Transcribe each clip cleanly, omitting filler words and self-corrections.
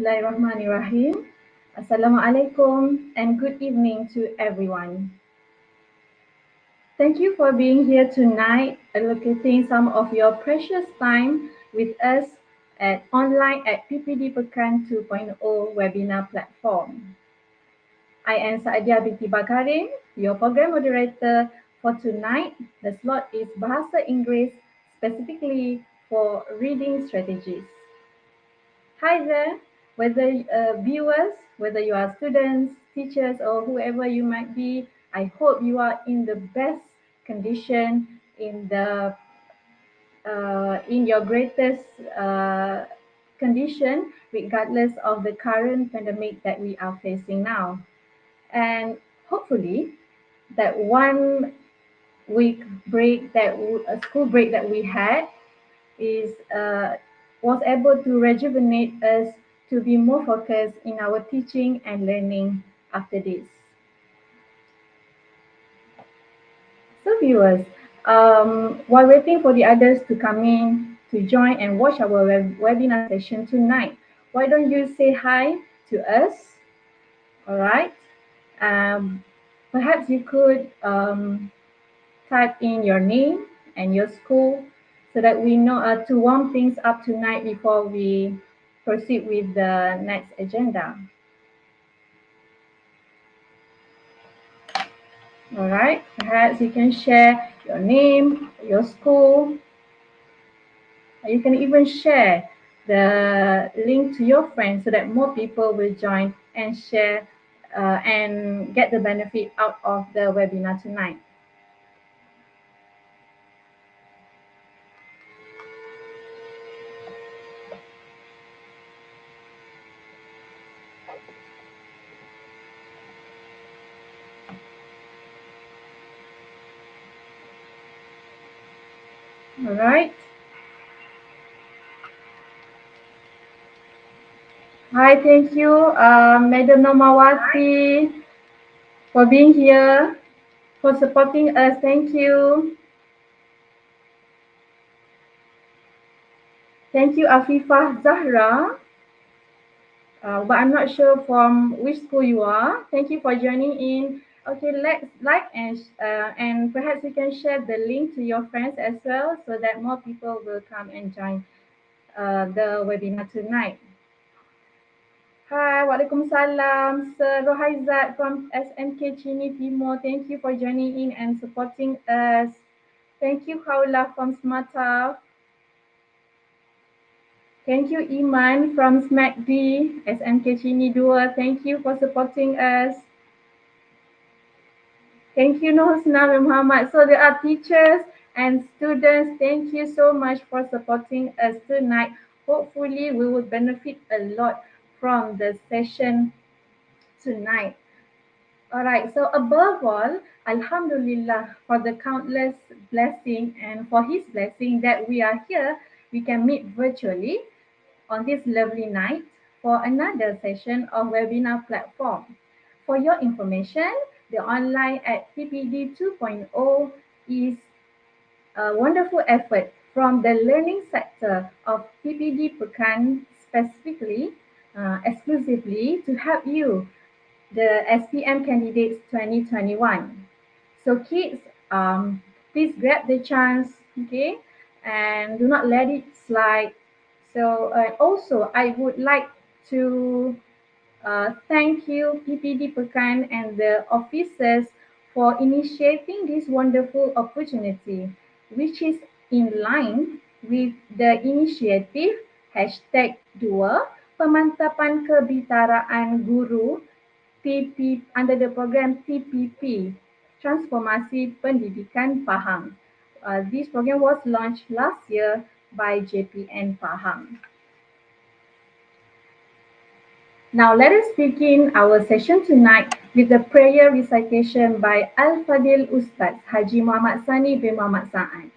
Bismillahirrahmanirrahim. Assalamualaikum and good evening to everyone. Thank you for being here tonight, allocating some of your precious time with us online at PPD Pekan 2.0 webinar platform. I am Saadia binti Bakarin, your program moderator for tonight. The slot is Bahasa Inggeris, specifically for reading strategies. Hi there, whether viewers, whether you are students, teachers, or whoever you might be, I hope you are in the best condition, in your greatest condition, regardless of the current pandemic that we are facing now. And hopefully, that 1 week break a school break that we had is was able to rejuvenate us to be more focused in our teaching and learning after this. So viewers, while waiting for the others to come in to join and watch our webinar session tonight, why don't you say hi to us? All right. Perhaps you could type in your name and your school so that we know to warm things up tonight before we proceed with the next agenda. All right, perhaps you can share your name, your school. You can even share the link to your friends so that more people will join and share and get the benefit out of the webinar tonight. All right. Hi, thank you, Madam Nomawati, for being here, for supporting us. Thank you. Thank you, Afifah Zahra. But I'm not sure from which school you are. Thank you for joining in. Okay, let's like and perhaps you can share the link to your friends as well so that more people will come and join the webinar tonight. Hi, Waalaikumsalam, Sir Rohaizat from SMK Chini Timur. Thank you for joining in and supporting us. Thank you, Khawla from Smarta. Thank you, Iman from SMACD, SMK Chini 2. Thank you for supporting us. Thank you, Nohusna Muhammad. So there are teachers and students. Thank you so much for supporting us tonight. Hopefully, we will benefit a lot from the session tonight. All right, so above all, Alhamdulillah for the countless blessing and for his blessing that we are here, we can meet virtually on this lovely night for another session of webinar platform. For your information, the online at PPD 2.0 is a wonderful effort from the learning sector of PPD Pekan specifically, exclusively to help you, the SPM candidates 2021. So kids, please grab the chance, okay, and do not let it slide. So also, I would like to thank you, PPD Pekan and the officers for initiating this wonderful opportunity, which is in line with the initiative #2 Pemantapan Kebitaraan Guru under the program TPP, Transformasi Pendidikan Pahang. This program was launched last year by JPN Pahang. Now let us begin our session tonight with the prayer recitation by Al-Fadil Ustaz Haji Muhammad Sani bin Muhammad Sa'ad.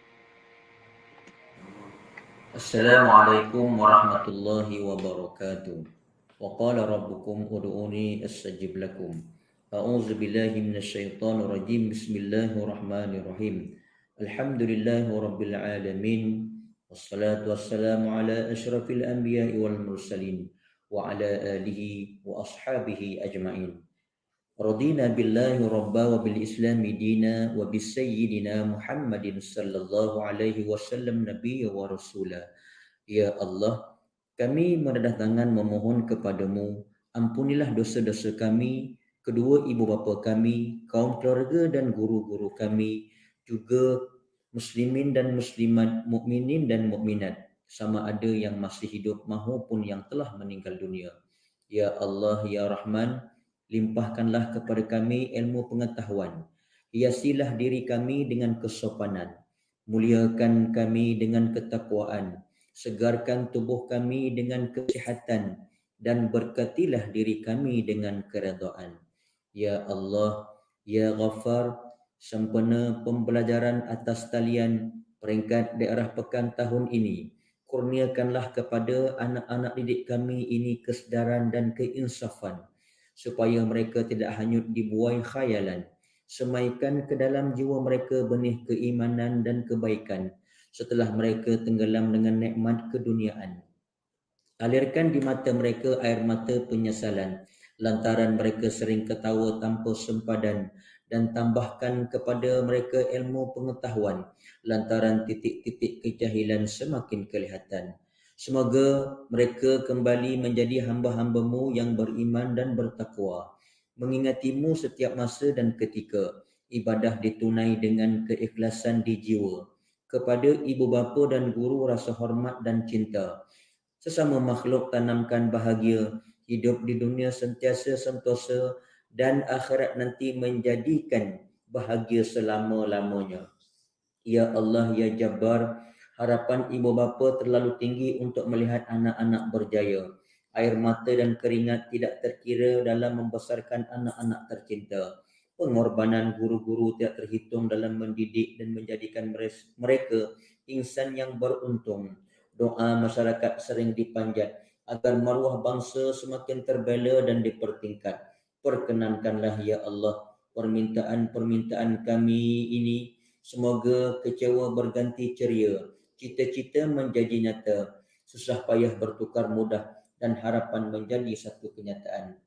Assalamualaikum warahmatullahi wabarakatuh. Wa qala rabbukum ud'uni astajib lakum. A'udzu billahi minasyaitonir rajim. Bismillahirrahmanirrahim. Alhamdulillahi rabbil alamin. Wassalatu wassalamu ala asyrafil anbiya'i wal mursalin وعلى آله وأصحابه أجمعين. رضينا بالله ربا وبالإسلام دينا وبسيدنا محمد صلى الله عليه وسلم نبيا ورسولا. Ya Allah, kami meredah tangan memohon kepadamu, ampunilah dosa-dosa kami, kedua ibu bapa kami, kaum keluarga dan guru-guru kami, juga muslimin dan muslimat, mukminin dan mukminat, sama ada yang masih hidup maupun yang telah meninggal dunia. Ya Allah, Ya Rahman, limpahkanlah kepada kami ilmu pengetahuan. Hiasilah diri kami dengan kesopanan. Muliakan kami dengan ketakwaan. Segarkan tubuh kami dengan kesihatan dan berkatilah diri kami dengan keredaan. Ya Allah, Ya Ghaffar, sempena pembelajaran atas talian peringkat daerah pekan tahun ini, kurniakanlah kepada anak-anak didik kami ini kesedaran dan keinsafan supaya mereka tidak hanyut dibuai khayalan. Semaikan ke dalam jiwa mereka benih keimanan dan kebaikan setelah mereka tenggelam dengan nikmat keduniaan. Alirkan di mata mereka air mata penyesalan lantaran mereka sering ketawa tanpa sempadan, dan tambahkan kepada mereka ilmu pengetahuan lantaran titik-titik kejahilan semakin kelihatan. Semoga mereka kembali menjadi hamba-hambamu yang beriman dan bertakwa, mengingatimu setiap masa dan ketika, ibadah ditunai dengan keikhlasan di jiwa, kepada ibu bapa dan guru rasa hormat dan cinta, sesama makhluk tanamkan bahagia, hidup di dunia sentiasa sentosa dan akhirat nanti menjadikan bahagia selama-lamanya. Ya Allah, Ya Jabbar, harapan ibu bapa terlalu tinggi untuk melihat anak-anak berjaya. Air mata dan keringat tidak terkira dalam membesarkan anak-anak tercinta. Pengorbanan guru-guru tidak terhitung dalam mendidik dan menjadikan mereka insan yang beruntung. Doa masyarakat sering dipanjat agar maruah bangsa semakin terbela dan dipertingkat. Perkenankanlah Ya Allah permintaan-permintaan kami ini. Semoga kecewa berganti ceria, cita-cita menjadi nyata, susah payah bertukar mudah, dan harapan menjadi satu kenyataan.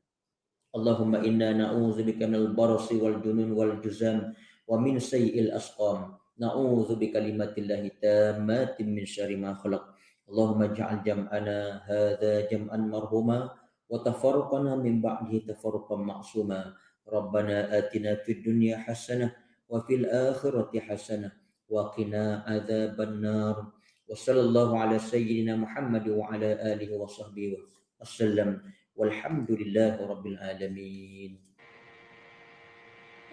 Allahumma inna na'udzubika minal barasi wal junun wal juzam wa min sayyi'il asqam. Na'udzubika kalimatillahi tammatin min syarri ma khalaq. Allahumma ja'al jam'ana hadza jam'an marhuma wa tafarruqana min ba'dihi tafarruqan ma'suma. Rabbana atina fid dunya hasanah wa fil akhirati hasanah wa qina adzaban nar. Wa sallallahu ala sayyidina Muhammad wa ala alihi wa sahbihi wasallam. Walhamdulillahi Rabbil Alamin.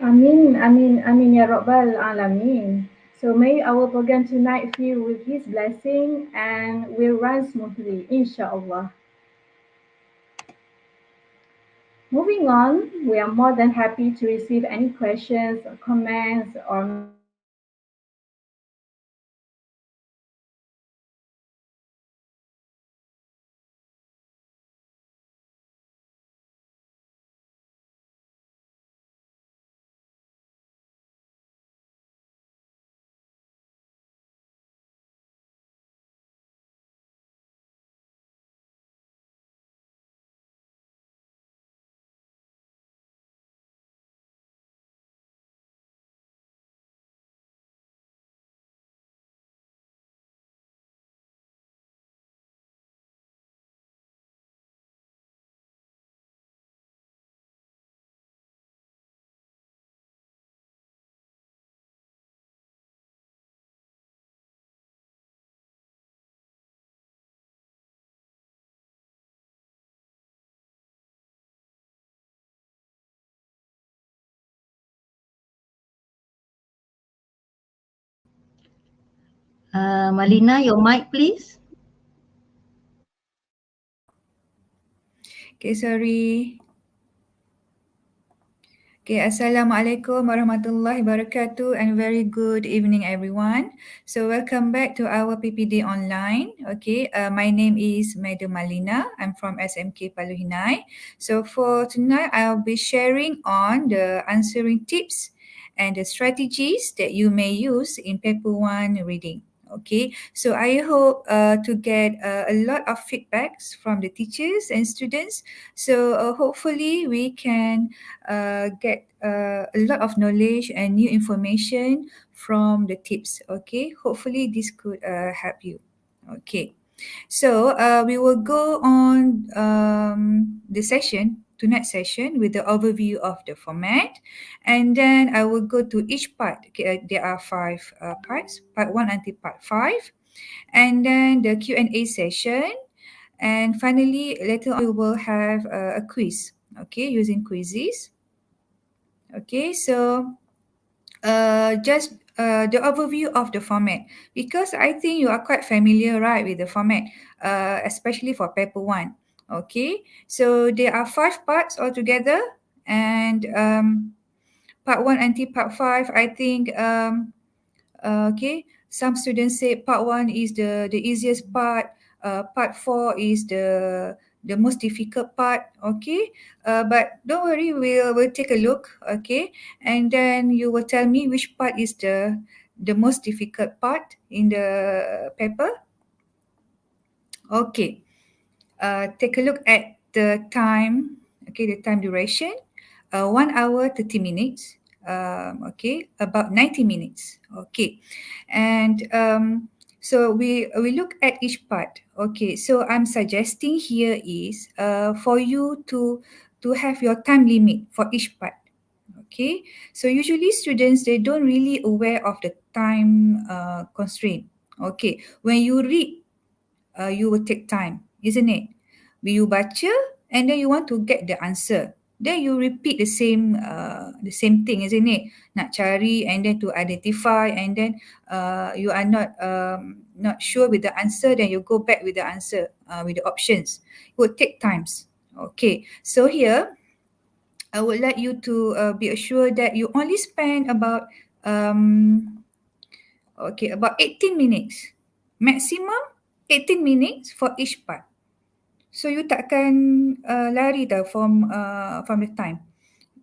Amin, amin, amin ya Rabbal Alamin. So may our program tonight fill with His blessing and will run smoothly, inshallah. Moving on, we are more than happy to receive any questions, or comments, or messages that you may have. So please feel free to send them to us via Malina, your mic please. Okay, sorry. Okay, Assalamualaikum warahmatullahi wabarakatuh and very good evening everyone. So welcome back to our PPD online. Okay, my name is Madam Malina. I'm from SMK Paluhinai. So for tonight, I'll be sharing on the answering tips and the strategies that you may use in paper 1 reading. Okay, so I hope to get a lot of feedbacks from the teachers and students. So hopefully we can get a lot of knowledge and new information from the tips. Okay, hopefully this could help you. Okay. So we will go on tonight's session with the overview of the format, and then I will go to each part. Okay, there are five parts, part one until part five, and then the Q&A session, and finally later on we will have a quiz. Okay, using quizzes. Okay, so just the overview of the format, because I think you are quite familiar, right, with the format, especially for paper one. Okay, so there are five parts altogether, and part one until part five, I think okay, some students say part one is the easiest part. Part four is the most difficult part. Okay, but don't worry, we'll take a look. Okay, and then you will tell me which part is the most difficult part in the paper. Okay, take a look at the time. Okay, the time duration, 1 hour 30 minutes. Okay, about 90 minutes. Okay, and so we look at each part. Okay, so I'm suggesting here is for you to have your time limit for each part. Okay, so usually students, they don't really aware of the time constraint. Okay, when you read, you will take time, isn't it? Will you baca and then you want to get the answer. Then you repeat the same thing, isn't it? Nak cari and then to identify, and then you are not sure with the answer, then you go back with the answer with the options. It will take times. Okay, so here I would like you to be assured that you only spend about um, about 18 minutes. Maximum 18 minutes for each part. So you takkan lari tau from the time.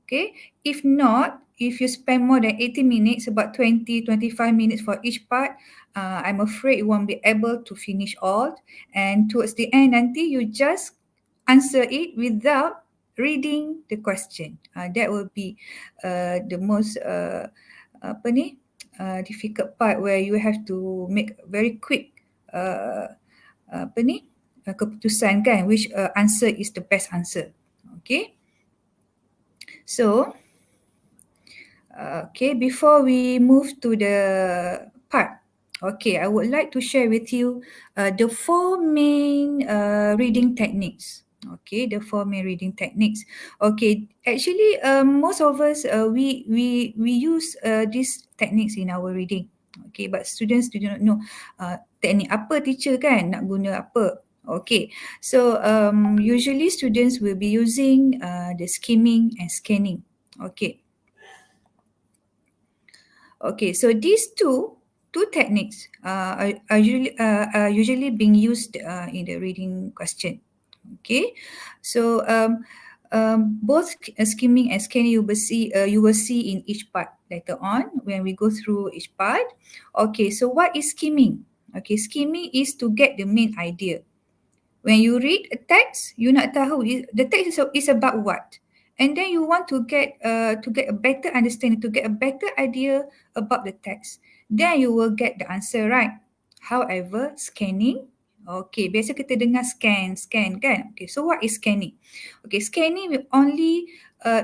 Okay. If not, if you spend more than 80 minutes, about 20-25 minutes for each part, I'm afraid you won't be able to finish all. And towards the end nanti, you just answer it without reading the question. That will be the most apa ni, difficult part, where you have to make very quick apa ni, keputusan kan, which answer is the best answer. Okay. So okay, before we move to the part, okay, I would like to share with you the four main reading techniques. Okay, the four main reading techniques. Okay, actually, most of us we use these techniques in our reading. Okay, but students do not know teknik apa teacher kan nak guna apa. Okay, so usually students will be using the skimming and scanning. Okay. Okay, so these two techniques are usually being used in the reading question. Okay, so both skimming and scanning you will see in each part later on when we go through each part. Okay, so what is skimming? Okay, skimming is to get the main idea. When you read a text, you nak tahu the text is about what, and then you want to get a better understanding, to get a better idea about the text. Then you will get the answer, right? However, scanning, okay, biasa kita dengar scan kan. Okay, so what is scanning? Okay, scanning will only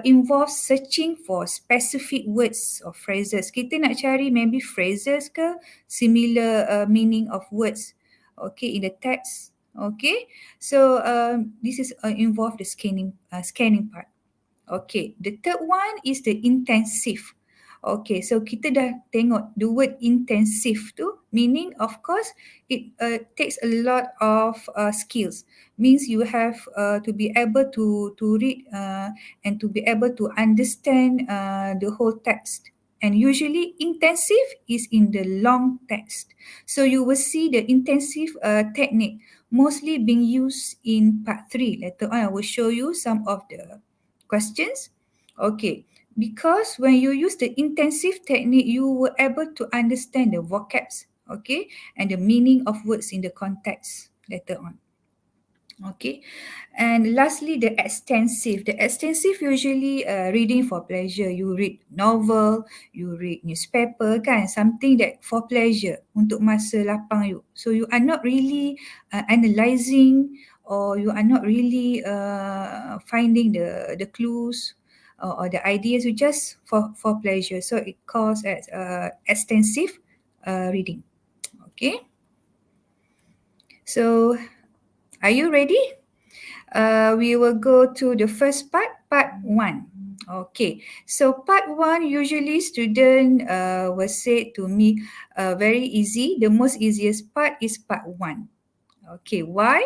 involve searching for specific words or phrases. Kita nak cari maybe phrases ke, similar meaning of words, okay, in the text. Okay, so this is involve the scanning part. Okay, the third one is the intensive. Okay, so kita dah tengok the word intensive tu, meaning of course it takes a lot of skills. Means you have to be able to read and to be able to understand the whole text. And usually intensive is in the long text. So you will see the intensive technique mostly being used in part 3. Later on I will show you some of the questions. Okay, because when you use the intensive technique, you were able to understand the vocabs. Okay, and the meaning of words in the context later on. Okay, and lastly, the extensive. The extensive usually reading for pleasure. You read novel, you read newspaper, kan? Something that for pleasure untuk masa lapang you. So you are not really analysing, or you are not really finding the clues or the ideas. You just for pleasure. So it calls as extensive reading. Okay. So are you ready? We will go to the first part 1. Okay, so part 1 usually student will say to me very easy. The most easiest part is part 1. Okay, why?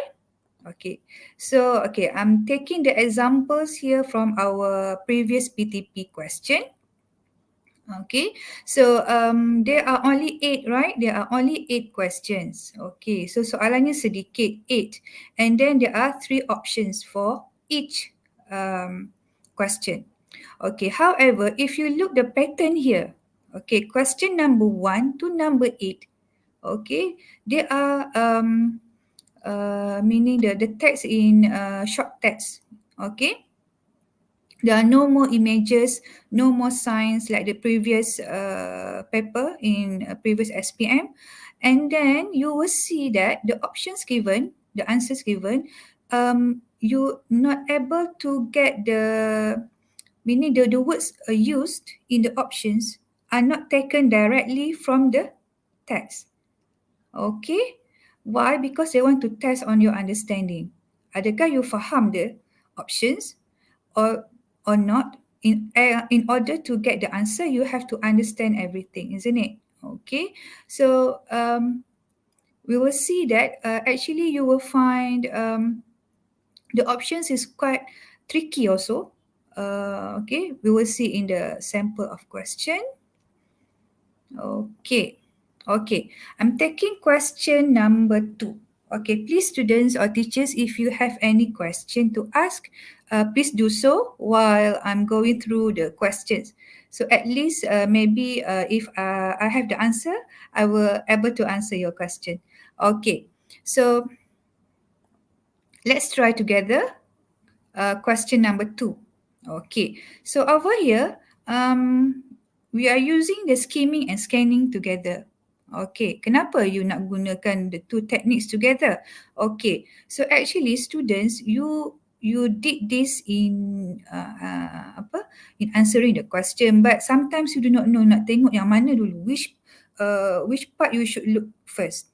Okay, so I'm taking the examples here from our previous PTP question. Okay, so there are only 8, right? There are only 8 questions. Okay, so soalannya sedikit, 8. And then there are 3 options for each question. Okay, however, if you look the pattern here, okay, question number 1 to number 8, okay, they are meaning the text in short text. Okay, there are no more images, no more signs like the previous paper in previous SPM. And then you will see that the options given, the answers given, you not able to get meaning the words used in the options are not taken directly from the text. Okay? Why? Because they want to test on your understanding. Adakah you faham the options or not? In order to get the answer, you have to understand everything, isn't it? Okay. So we will see that actually you will find the options is quite tricky also. Okay, we will see in the sample of question. Okay. Okay. I'm taking question number 2. Okay, please students or teachers, if you have any question to ask, please do so while I'm going through the questions. So at least maybe if I have the answer, I will able to answer your question. Okay, so let's try together. Question number 2. Okay, so over here, we are using the skimming and scanning together. Okay, kenapa you nak gunakan the two techniques together? Okay, so actually students, you did this in in answering the question, but sometimes you do not know nak tengok yang mana dulu, which part you should look first.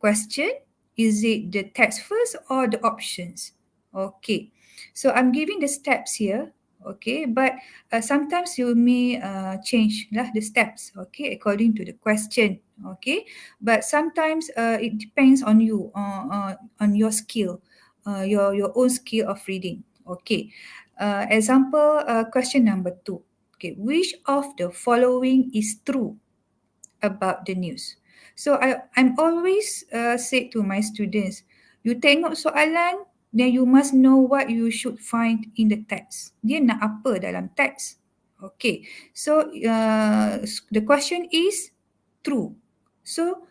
Question, is it the text first or the options? Okay, so I'm giving the steps here. Okay, but sometimes you may change the steps, okay, according to the question. Okay, but sometimes it depends on you, on your skill, your own skill of reading. Okay, example, question number 2. Okay, which of the following is true about the news? So I'm always say to my students, you tengok soalan, then you must know what you should find in the text. Dia nak apa dalam teks? Okay, so the question is true. So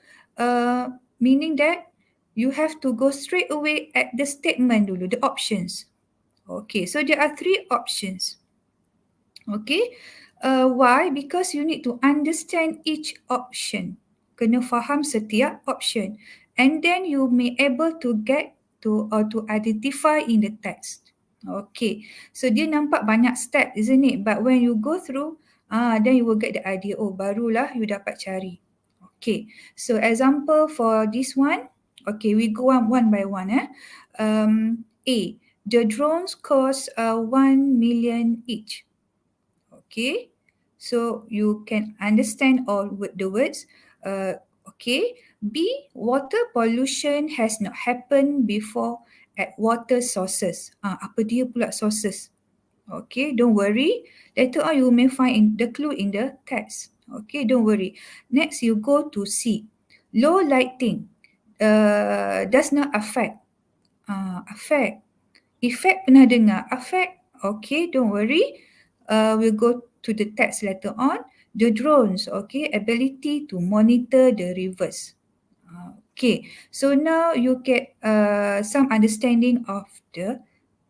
meaning that you have to go straight away at the statement dulu, the options. Okay, so there are 3 options. Okay, why? Because you need to understand each option. Kena faham setiap option, and then you may able to get to or to identify in the text. Okay, so dia nampak banyak step, isn't it? But when you go through, then you will get the idea. Oh, barulah you dapat cari. Okay, so example for this one. Okay, we go on one by one. A, the drones cost 1 million each. Okay, so you can understand all the words. Okay, B, water pollution has not happened before at water sources. Apa dia pula sources? Okay, don't worry. Later on you may find the clue in the text. Okay, don't worry. Next you go to C. Low lighting does not affect. Affect. Effect pernah dengar. Affect. Okay, don't worry. We'll go to the text later on. the drones, okay, ability to monitor the rivers. Okay, so now you get some understanding of the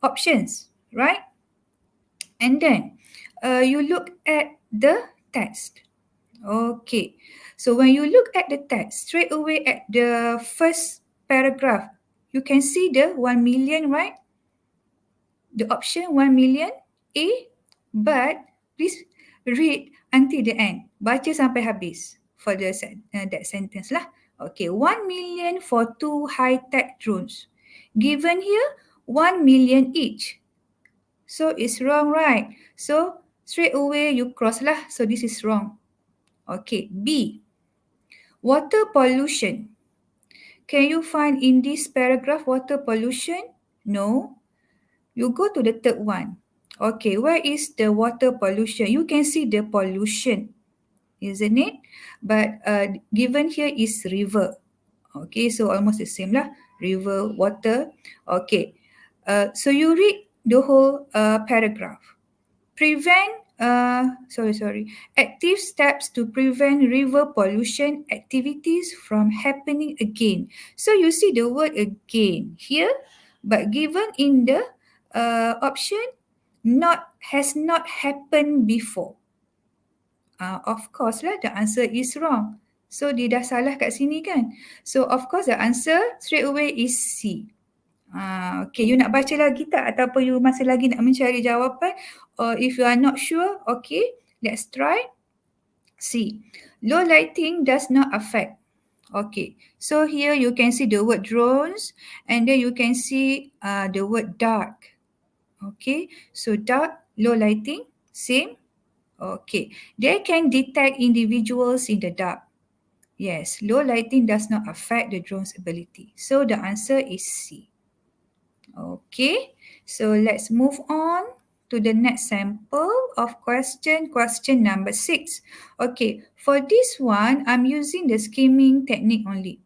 options, right? And then you look at the text. Okay, so when you look at the text, straight away at the first paragraph, you can see the 1 million, right? The option 1 million A, but please read until the end. Baca sampai habis for that sentence lah. Okay, 1 million for two high-tech drones. Given here, 1 million each. So it's wrong, right? So straight away you cross lah. So this is wrong. Okay, B. Water pollution. Can you find in this paragraph water pollution? No. You go to the third one. Okay, where is the water pollution? You can see the pollution, isn't it? But given here is river. Okay, so almost the same lah. River, water. Okay, so you read the whole paragraph. Active steps to prevent river pollution activities from happening again. So you see the word again here, but given in the option, has not happened before. Of course lah, the answer is wrong. So dia dah salah kat sini kan. So of course the answer straight away is C. Okay, you nak baca lagi tak ataupun you masih lagi nak mencari jawapan? Or if you are not sure, okay, let's try. C. Low lighting does not affect. Okay, so here you can see the word drones and then you can see the word dark. Okay, so dark, low lighting, same. Okay, they can detect individuals in the dark. Yes, low lighting does not affect the drone's ability. So the answer is C. Okay, so let's move on to the next sample of question number 6. Okay, for this one, I'm using the skimming technique only.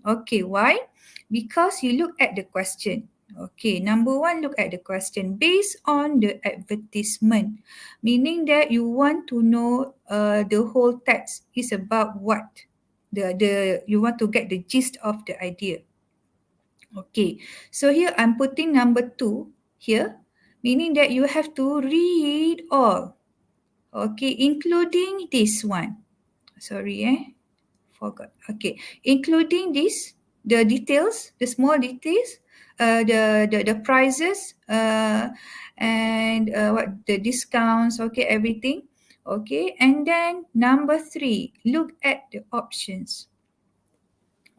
Okay, why? Because you look at the question. Okay, number 1, look at the question based on the advertisement, meaning that you want to know the whole text is about what. You want to get the gist of the idea. Okay, so here I'm putting number 2 here, meaning that you have to read all. Okay, including this one. Sorry, forgot. Okay, including this, the details, the small details, the prices, and what the discounts. Okay, everything. Okay, and then number 3, look at the options.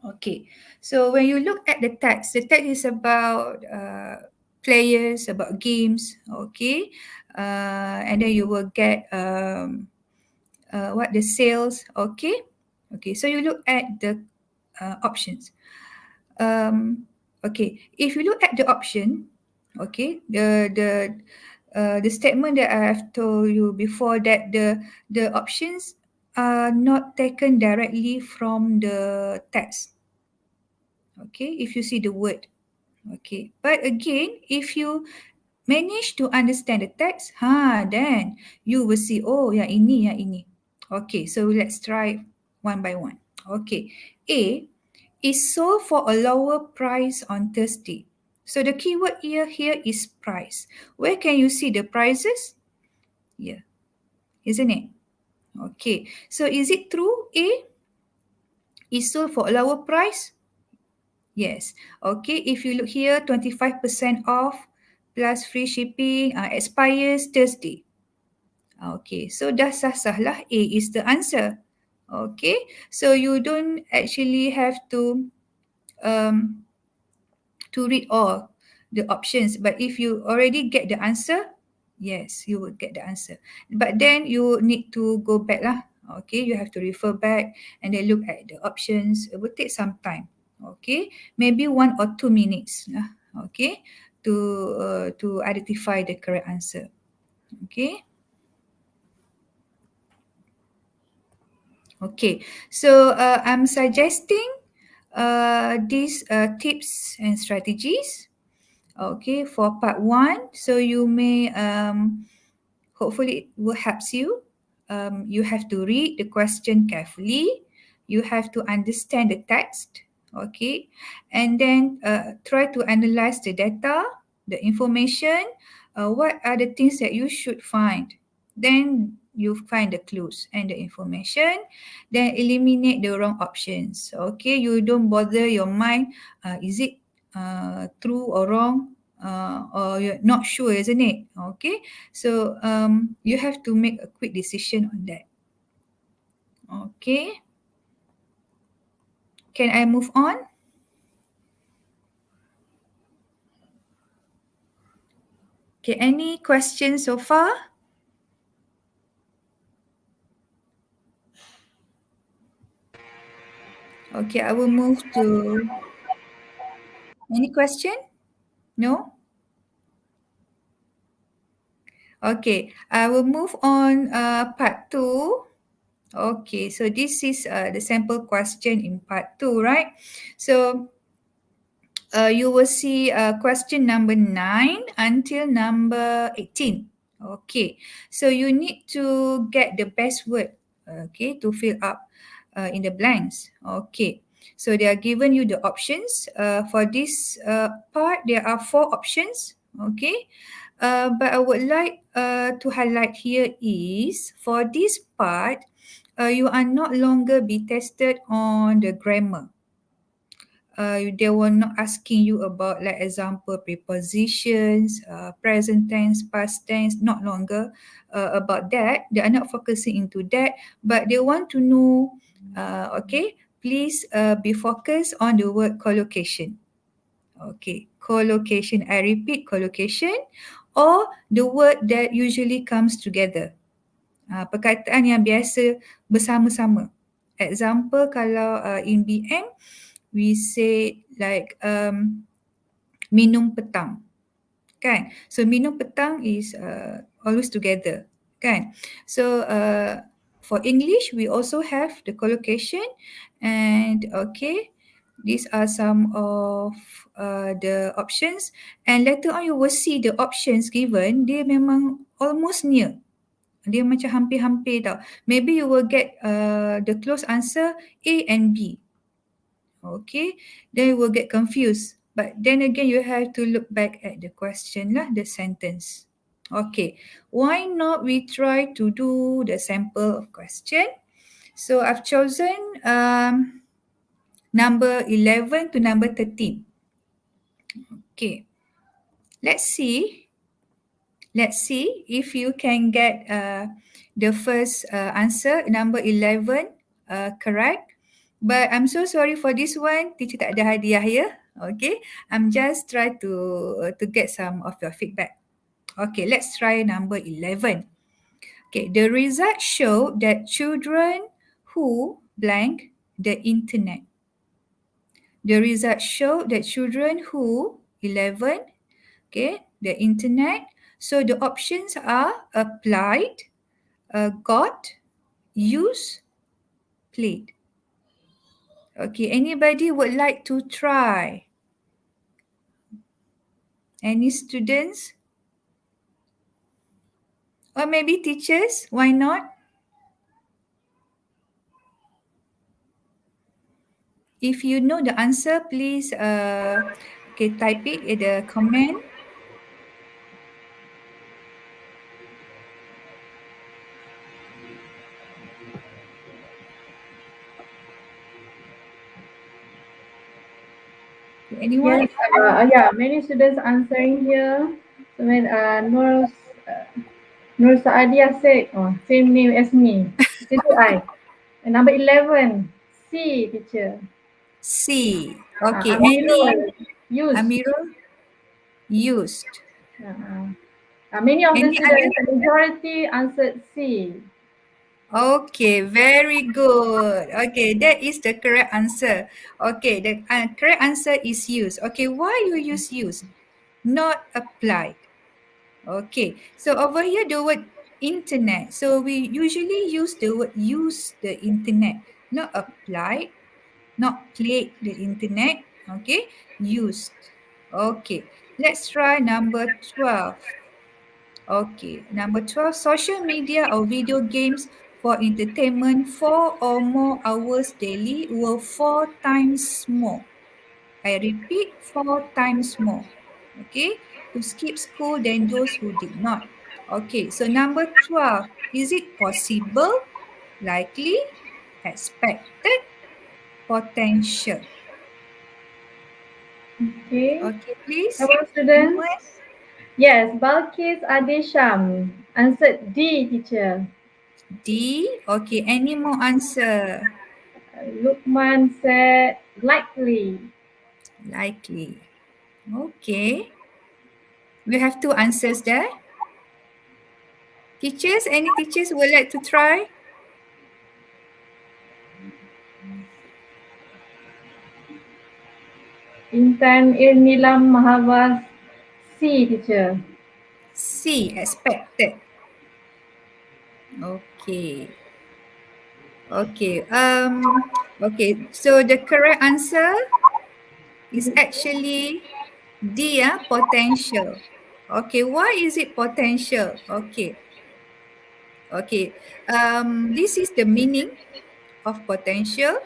Okay, so when you look at the text is about players, about games, okay, and then you will get what the sales, okay, okay. So you look at the options. Okay, if you look at the option, okay, the statement that I have told you before that the options are not taken directly from the text. Okay, if you see the word. Okay, but again, if you manage to understand the text, then you will see, oh, yang ini. Okay, so let's try one by one. Okay, A is sold for a lower price on Thursday. So the keyword here is price. Where can you see the prices? Here, isn't it? Okay, so is it true A is sold for a lower price? Yes. Okay, if you look here, 25% off plus free shipping expires Thursday. Okay, so dah sah lah. A is the answer. Okay, so you don't actually have to read all the options. But if you already get the answer, yes, you will get the answer. But then you need to go back lah. Okay, you have to refer back and then look at the options. It will take some time. Okay, maybe 1 or 2 minutes lah. Okay, to identify the correct answer. Okay. Okay, so I'm suggesting these tips and strategies. Okay, for part 1. So you may hopefully it will help you you have to read the question carefully. You have to understand the text, okay, and then try to analyze the data, the information. What are the things that you should find? Then you find the clues and the information. Then eliminate the wrong options. Okay, you don't bother your mind. Is it true or wrong? Or you're not sure, isn't it? Okay, so you have to make a quick decision on that. Okay, can I move on? Okay, any questions so far? Okay, I will move to any question? No? Okay, I will move on part 2. Okay, so this is the sample question in part 2, right? So you will see question number 9 until number 18. Okay, so you need to get the best word, okay, to fill up in the blanks. Okay, so they are given you the options. For this part, there are 4 options. Okay, but I would like to highlight here is for this part, you are not longer be tested on the grammar. They were not asking you about like example prepositions, present tense, past tense, not longer about that. They are not focusing into that, but they want to know, okay, please be focused on the word collocation. Okay, collocation. I repeat, collocation or the word that usually comes together. Perkataan yang biasa bersama-sama. Example kalau in BM, we say like minum petang, kan? So minum petang is always together, kan? So for English, we also have the collocation, and okay, these are some of the options. And later on, you will see the options given. Dia memang almost near. Dia macam hampir-hampir tau. Maybe you will get the close answer A and B. Okay, then you will get confused. But then again, you have to look back at the question lah, the sentence. Okay, why not we try to do the sample of question? So I've chosen number 11 to number 13. Okay, let's see. Let's see if you can get the first answer, number 11, correct. But I'm so sorry for this one. Teacher tak ada hadiah ya. Okay, I'm just try to get some of your feedback. Okay, let's try number 11. Okay, the results show that children who blank the internet. The results show that children who 11, okay, the internet. So the options are applied, got, use, played. Okay, anybody would like to try? Any students? Or maybe teachers? Why not? If you know the answer, please okay, type it in the comment. Anyone? Yes, yeah, many students answering here. So when Nur Saadia said, oh, same name as me. Teacher I. And number 11, C, teacher. C. Okay, any Amirul, use. Amirul? Used. Many of the Any students, other? the majority answered C. Okay, very good. Okay, that is the correct answer. Okay, the correct answer is used. Okay, why you use used? Not applied. Okay, so over here the word internet. So we usually use the word use the internet, not applied, not played the internet. Okay, used. Okay, let's try number 12. Okay, number 12, social media or video games for entertainment 4 or more hours daily were 4 times more. I repeat, 4 times more. Okay, who skip school than those who did not. Okay, so number 12, is it possible, likely, expected, potential? Okay. Okay, please. Come on, students. Anyone? Yes, Balkis Adesham answered D, teacher. D. Okay, any more answer? Lukman said likely. Likely. Okay. We have two answers there. Teachers, any teachers would like to try? Intan Irnilam Mahavas C, teacher. C, expected. Okay. Okay. Okay. So the correct answer is actually D, potential. Okay. Why is it potential? Okay. Okay. This is the meaning of potential.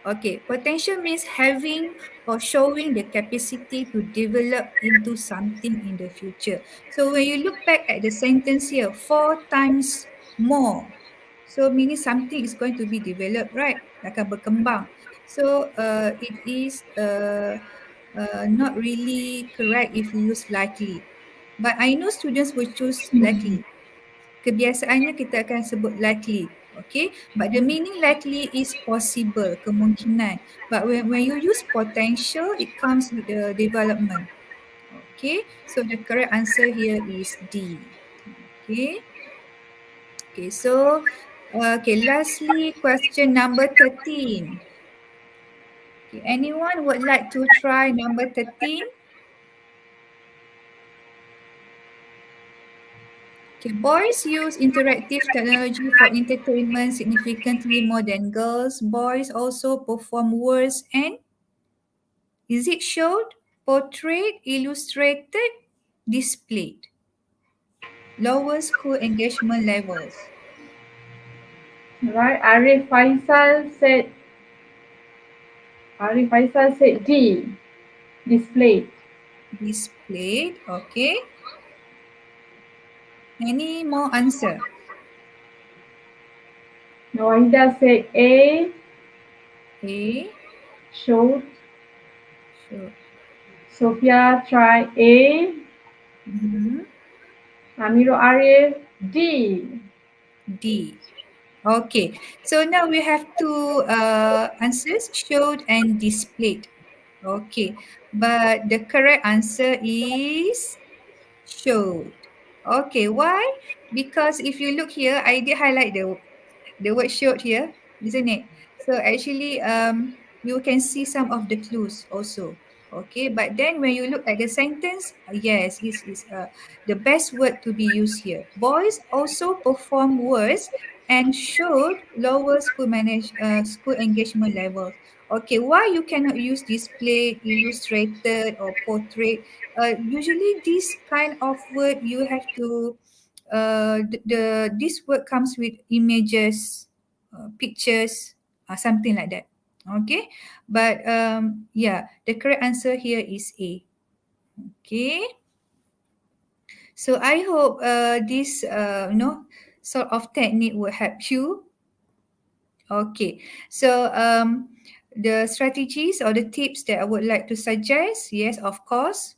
Okay, potential means having or showing the capacity to develop into something in the future. So when you look back at the sentence here, 4 times more. So meaning something is going to be developed, right? Akan berkembang. So it is not really correct if you use likely. But I know students will choose likely. Kebiasaannya kita akan sebut likely, okay, but the meaning likely is possible, kemungkinan, but when you use potential it comes with the development. Okay, so the correct answer here is D. Okay. Okay, so okay, lastly, question number 13. Okay, anyone would like to try number 13? Okay, boys use interactive technology for entertainment significantly more than girls. Boys also perform words and is it showed, portrayed, illustrated, displayed? Lower school engagement levels. Right. Arif Faisal said D, displayed. Displayed, okay. Any more answer? Nawahida said A, A, showed. showed. Sophia tried A. Mhm. Amirul Arif D. D. Okay, so now we have two answers, showed and displayed. Okay, but the correct answer is showed. Okay, why? Because if you look here, I did highlight the word showed here, isn't it? So actually, you can see some of the clues also. Okay, but then when you look at the sentence, yes, is the best word to be used here. Boys also perform words and showed lower school engagement levels. Okay, why you cannot use displayed, illustrated, or portrait? Usually, this kind of word you have to this word comes with images, pictures, something like that. Okay, but yeah, the correct answer here is A. Okay, so I hope this sort of technique will help you. Okay, so the strategies or the tips that I would like to suggest, yes, of course,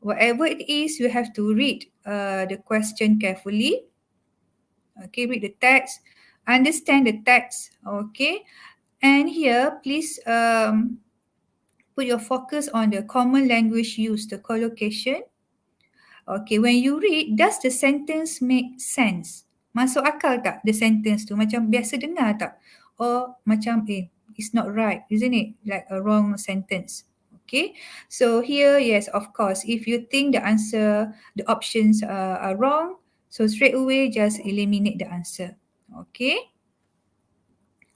whatever it is, you have to read the question carefully. Okay, read the text, understand the text. Okay, and here please put your focus on the common language used, the collocation. Okay, when you read, does the sentence make sense? Masuk akal tak the sentence tu? Macam biasa dengar tak? Or macam it's not right, isn't it? Like a wrong sentence. Okay, so here, yes, of course, if you think the answer, the options are wrong, so straight away just eliminate the answer. Okay.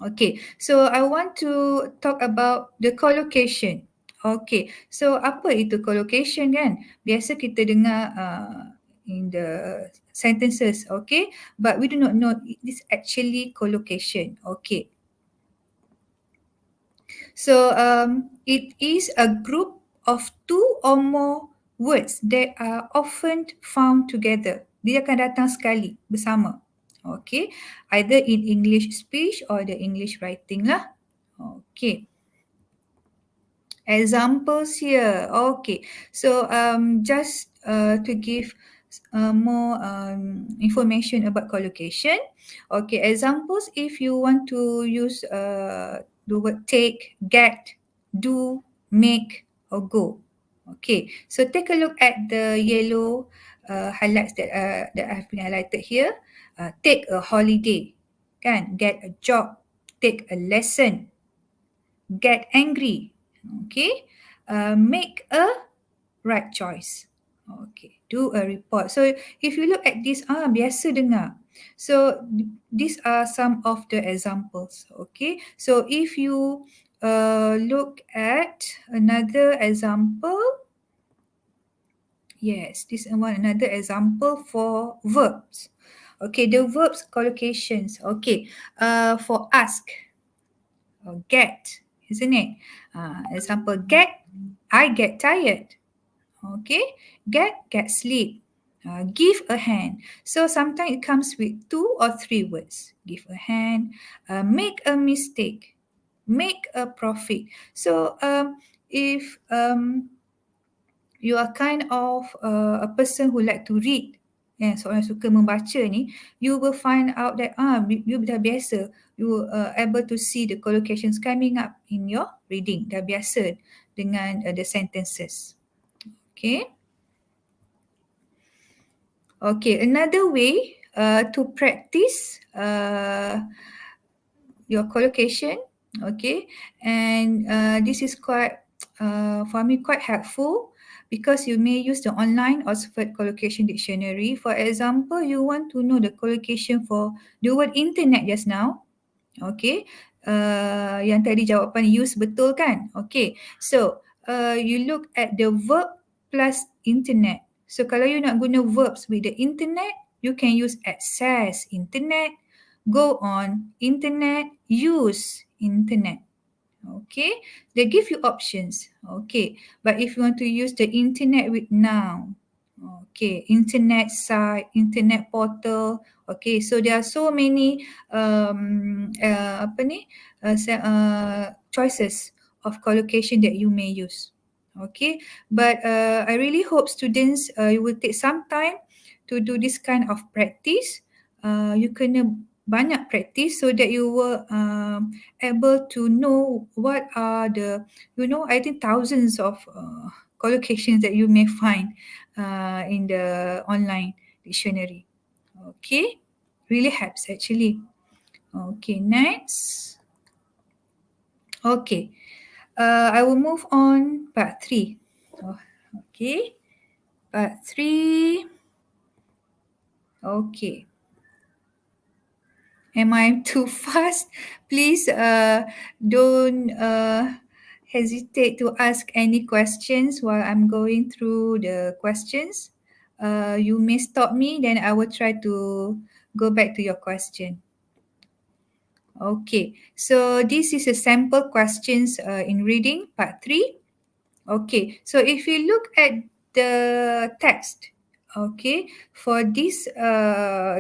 Okay, so I want to talk about the collocation. Okay, so apa itu collocation kan? Biasa kita dengar in the sentences, okay? But we do not know this actually collocation, okay? So it is a group of two or more words that are often found together. Dia akan datang sekali bersama. Okay. Either in English speech or the English writing lah. Okay. Examples here. Okay. So just to give more information about collocation. Okay. Examples, if you want to use the word take, get, do, make, or go. Okay. So take a look at the yellow highlights that have been highlighted here. Take a holiday. Kan? Get a job. Take a lesson. Get angry. Okay. Make a right choice. Okay. Do a report. So if you look at this, biasa dengar. So these are some of the examples. Okay. So if you look at another example, yes, this one another example for verbs. Okay, the verbs collocations. Okay, for ask, or get, isn't it? Example, I get tired. Okay, get sleep. Give a hand. So sometimes it comes with 2 or 3 words. Give a hand, make a mistake, make a profit. So if you are kind of a person who like to read, seorang yang suka membaca ni, you will find out that you dah biasa, you able to see the collocations coming up in your reading, dah biasa dengan the sentences. Okay. Okay, another way to practice your collocation, okay, and this is quite for me quite helpful because you may use the online Oxford Collocation Dictionary. For example, you want to know the collocation for the word internet just now. Okay, yang tadi jawapan use betul kan? Okay, so you look at the verb plus internet. So kalau you nak guna verbs with the internet, you can use access internet, go on internet, use internet. Okay, they give you options. Okay, but if you want to use the internet with noun, okay, internet site, internet portal. Okay, so there are so many choices of collocation that you may use. Okay, but I really hope students you will take some time to do this kind of practice. You kena banyak practice so that you will able to know what are the, I think thousands of collocations that you may find in the online dictionary. Okay, really helps actually. Okay, next. Okay, I will move on part 3. Okay, part 3. Okay. Am I too fast? Please don't hesitate to ask any questions while I'm going through the questions. You may stop me, then I will try to go back to your question. Okay, so this is a sample questions in reading part 3. Okay, so if you look at the text, okay, for this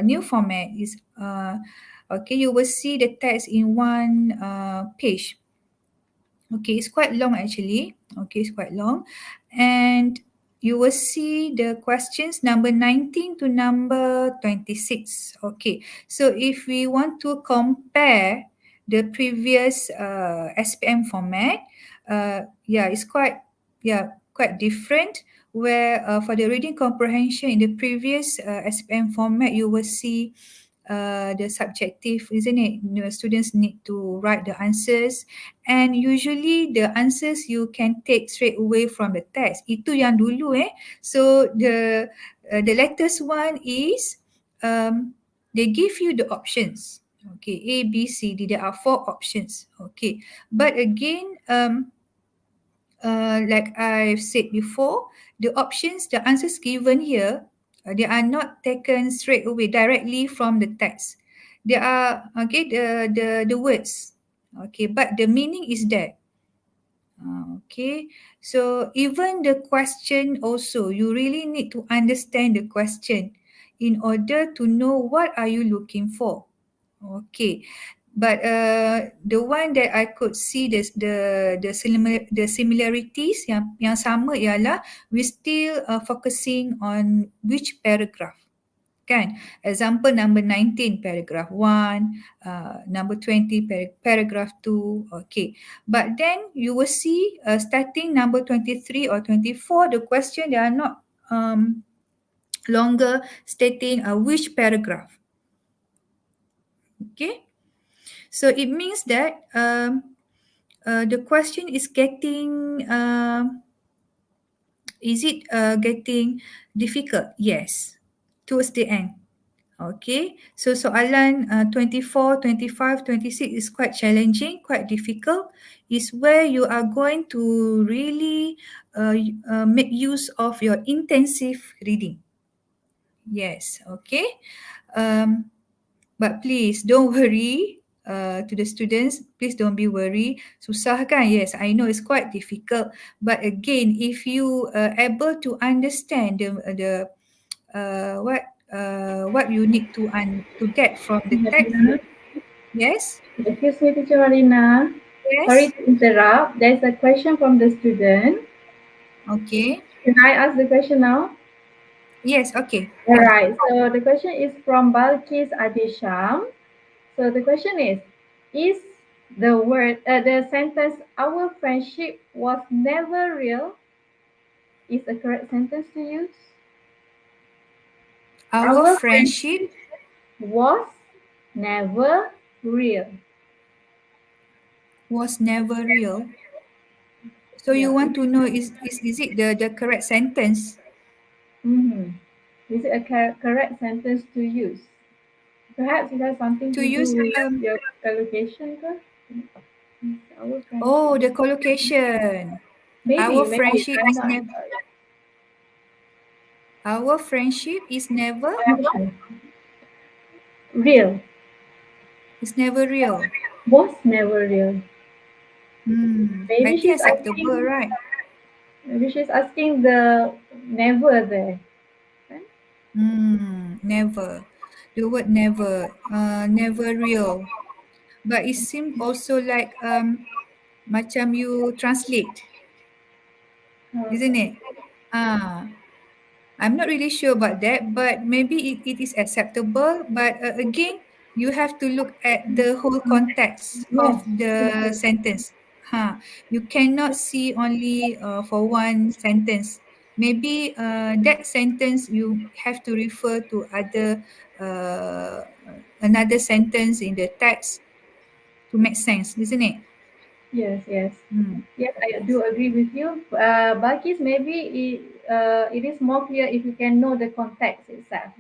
new format is okay, you will see the text in one page. Okay, it's quite long actually. Okay, it's quite long. And you will see the questions number 19 to number 26. Okay, so if we want to compare the previous SPM format, it's quite different, where for the reading comprehension in the previous SPM format, you will see the subjective, isn't it? Students need to write the answers, and usually the answers you can take straight away from the text. Itu yang dulu So the latest one is they give you the options. Okay, A, B, C, D. There are 4 options. Okay, but again, like I've said before, the options, the answers given here They are not taken straight away directly from the text. They are okay the words. Okay, but the meaning is there. Okay, so even the question also, you really need to understand the question in order to know what are you looking for. Okay, but the one that I could see the similarities yang sama ialah we still focusing on which paragraph. Kan? Example number 19 paragraph 1, number 20 paragraph 2. Okay. But then you will see starting number 23 or 24, the question they are not longer stating which paragraph. Okay. So it means that the question is getting is it getting difficult? Yes. Towards the end. Okay, so soalan 24, 25, 26 is quite challenging, quite difficult. Is where you are going to really make use of your intensive reading. Yes, okay. Um, but please don't worry to the students. Please don't be worried. Susah kan? Yes, I know it's quite difficult. But again, if you able to understand the what you need to get from the text. Marina. Yes, Excuse me, Teacher Marina. Sorry yes, to interrupt. There's a question from the student. okay, Can I ask the question now? yes, okay, All can. right. So the question is from Balkis Adisham. So the question is the sentence "Our friendship was never real" is a correct sentence to use? Our Our friendship friendship was never real. was never real. So you Yeah. want to know is it the correct sentence Mm-hmm. Is it a correct sentence to use? Perhaps it has something to to do use with your collocation, ke? Our oh friendship. the collocation. Our Maybe. friendship I'm is not never our friendship real. is never real. Was never real. I Maybe think she's acceptable, asking. right? Maybe she's asking the never there. Kan? Never. The word never, never real. But it seems also like macam you translate, isn't Okay. it? Ah, I'm not really sure about that, but maybe it is acceptable. But again, you have to look at the whole context of Yes. the sentence. You cannot see only for one sentence. Maybe that sentence you have to refer to other uh, another sentence in the text to make sense, isn't it? Yes. Hmm. Yes, I Yes. do agree with you. Balkis, maybe it is more clear if you can know the context itself.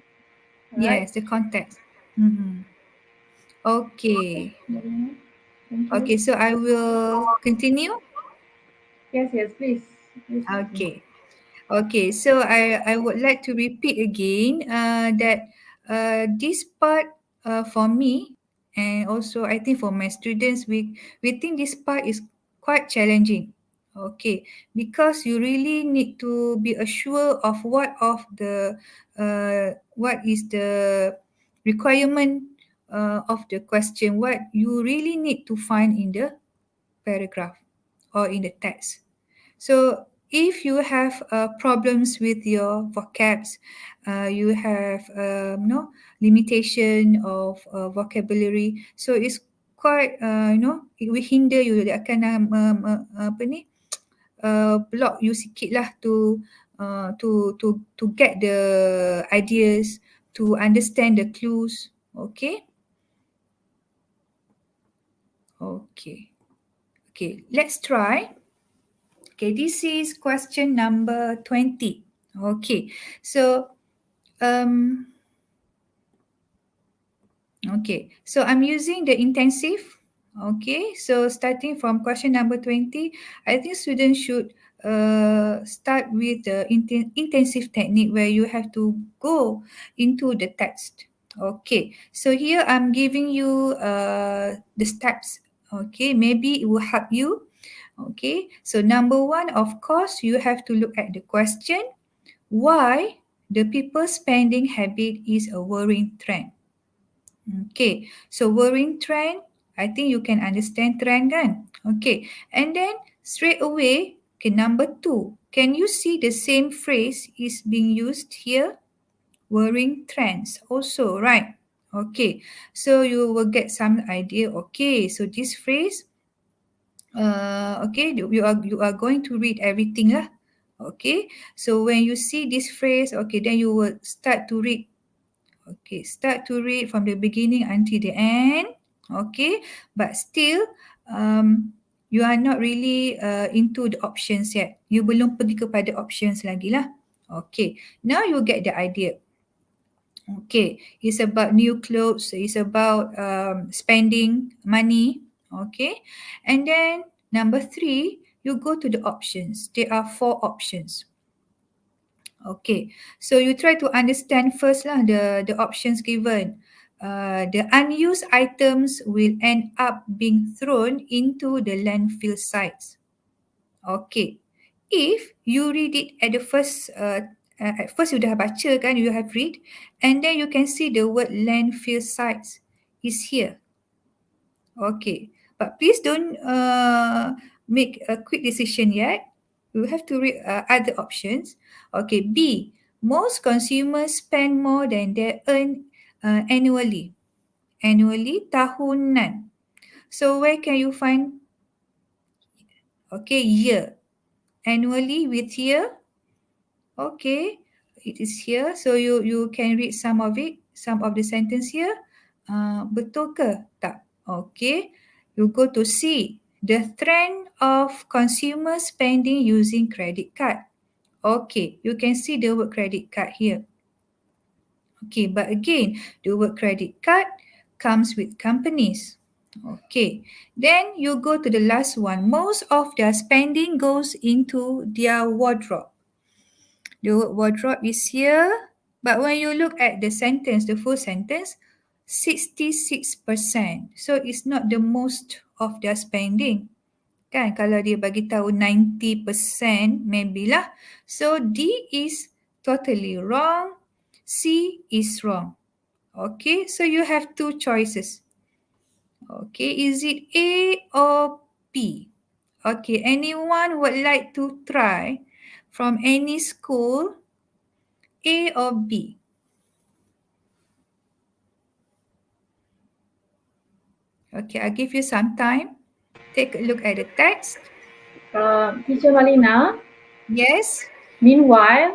All right. Yes, the context. Mm-hmm. Okay. Mhm. Thank you. Okay, so I will continue. Yes, please. Please continue. Okay. Okay, so I would like to repeat again that this part for me and also I think for my students, we think this part is quite challenging. Okay, because you really need to be assured of what is the requirement of the question, what you really need to find in the paragraph or in the text. So if you have problems with your vocabs, you have no limitation of vocabulary, so it's quite it will hinder you. Dia akan apa ni block you sikit lah to get the ideas, to understand the clues. Okay, okay, okay. Let's try. Okay, this is question number 20. Okay, so um, okay, so I'm using the intensive. Okay, so starting from question number 20, I think students should start with the intensive technique where you have to go into the text. Okay, so here I'm giving you the steps. Okay, maybe it will help you. Okay, so number one, of course, you have to look at the question why the people spending habit is a worrying trend. Okay, so worrying trend, I think you can understand trend kan? Okay, and then straight away, okay, number two, can you see the same phrase is being used here? Worrying trends also, right? Okay, so you will get some idea. Okay, so this phrase, okay, you are going to read everything lah. Okay, so when you see this phrase, okay, then you will start to read. Okay, start to read from the beginning until the end. Okay, but still, you are not really into the options yet. You belum pergi kepada options lagi lah. Okay, now you get the idea. Okay, it's about new clothes. It's about spending money. Okay, and then number three, you go to the options. There are four options. Okay, so you try to understand first lah the options given. The unused items will end up being thrown into the landfill sites. Okay, if you read it at first you dah baca kan, you have read, and then you can see the word landfill sites is here. Okay, but please don't make a quick decision yet. You have to read other options. Okay, B. Most consumers spend more than they earn annually. Annually, tahunan. So where can you find? Okay, year. Annually with year. Okay, it is here. So you can read some of it, some of the sentence here. Betul ke? Tak. Okay. You go to C. The trend of consumer spending using credit card. Okay, you can see the word credit card here. Okay, but again, the word credit card comes with companies. Okay, then you go to the last one. Most of their spending goes into their wardrobe. The word wardrobe is here, but when you look at the sentence, the full sentence, 66%. So it's not the most of their spending. Kan kalau dia bagi tahu 90% maybe lah. So D is totally wrong. C is wrong. Okay, so you have two choices. Okay, is it A or B? Okay, anyone would like to try from any school, A or B? Okay, I'll give you some time. Take a look at the text. Teacher Malina, Yes? meanwhile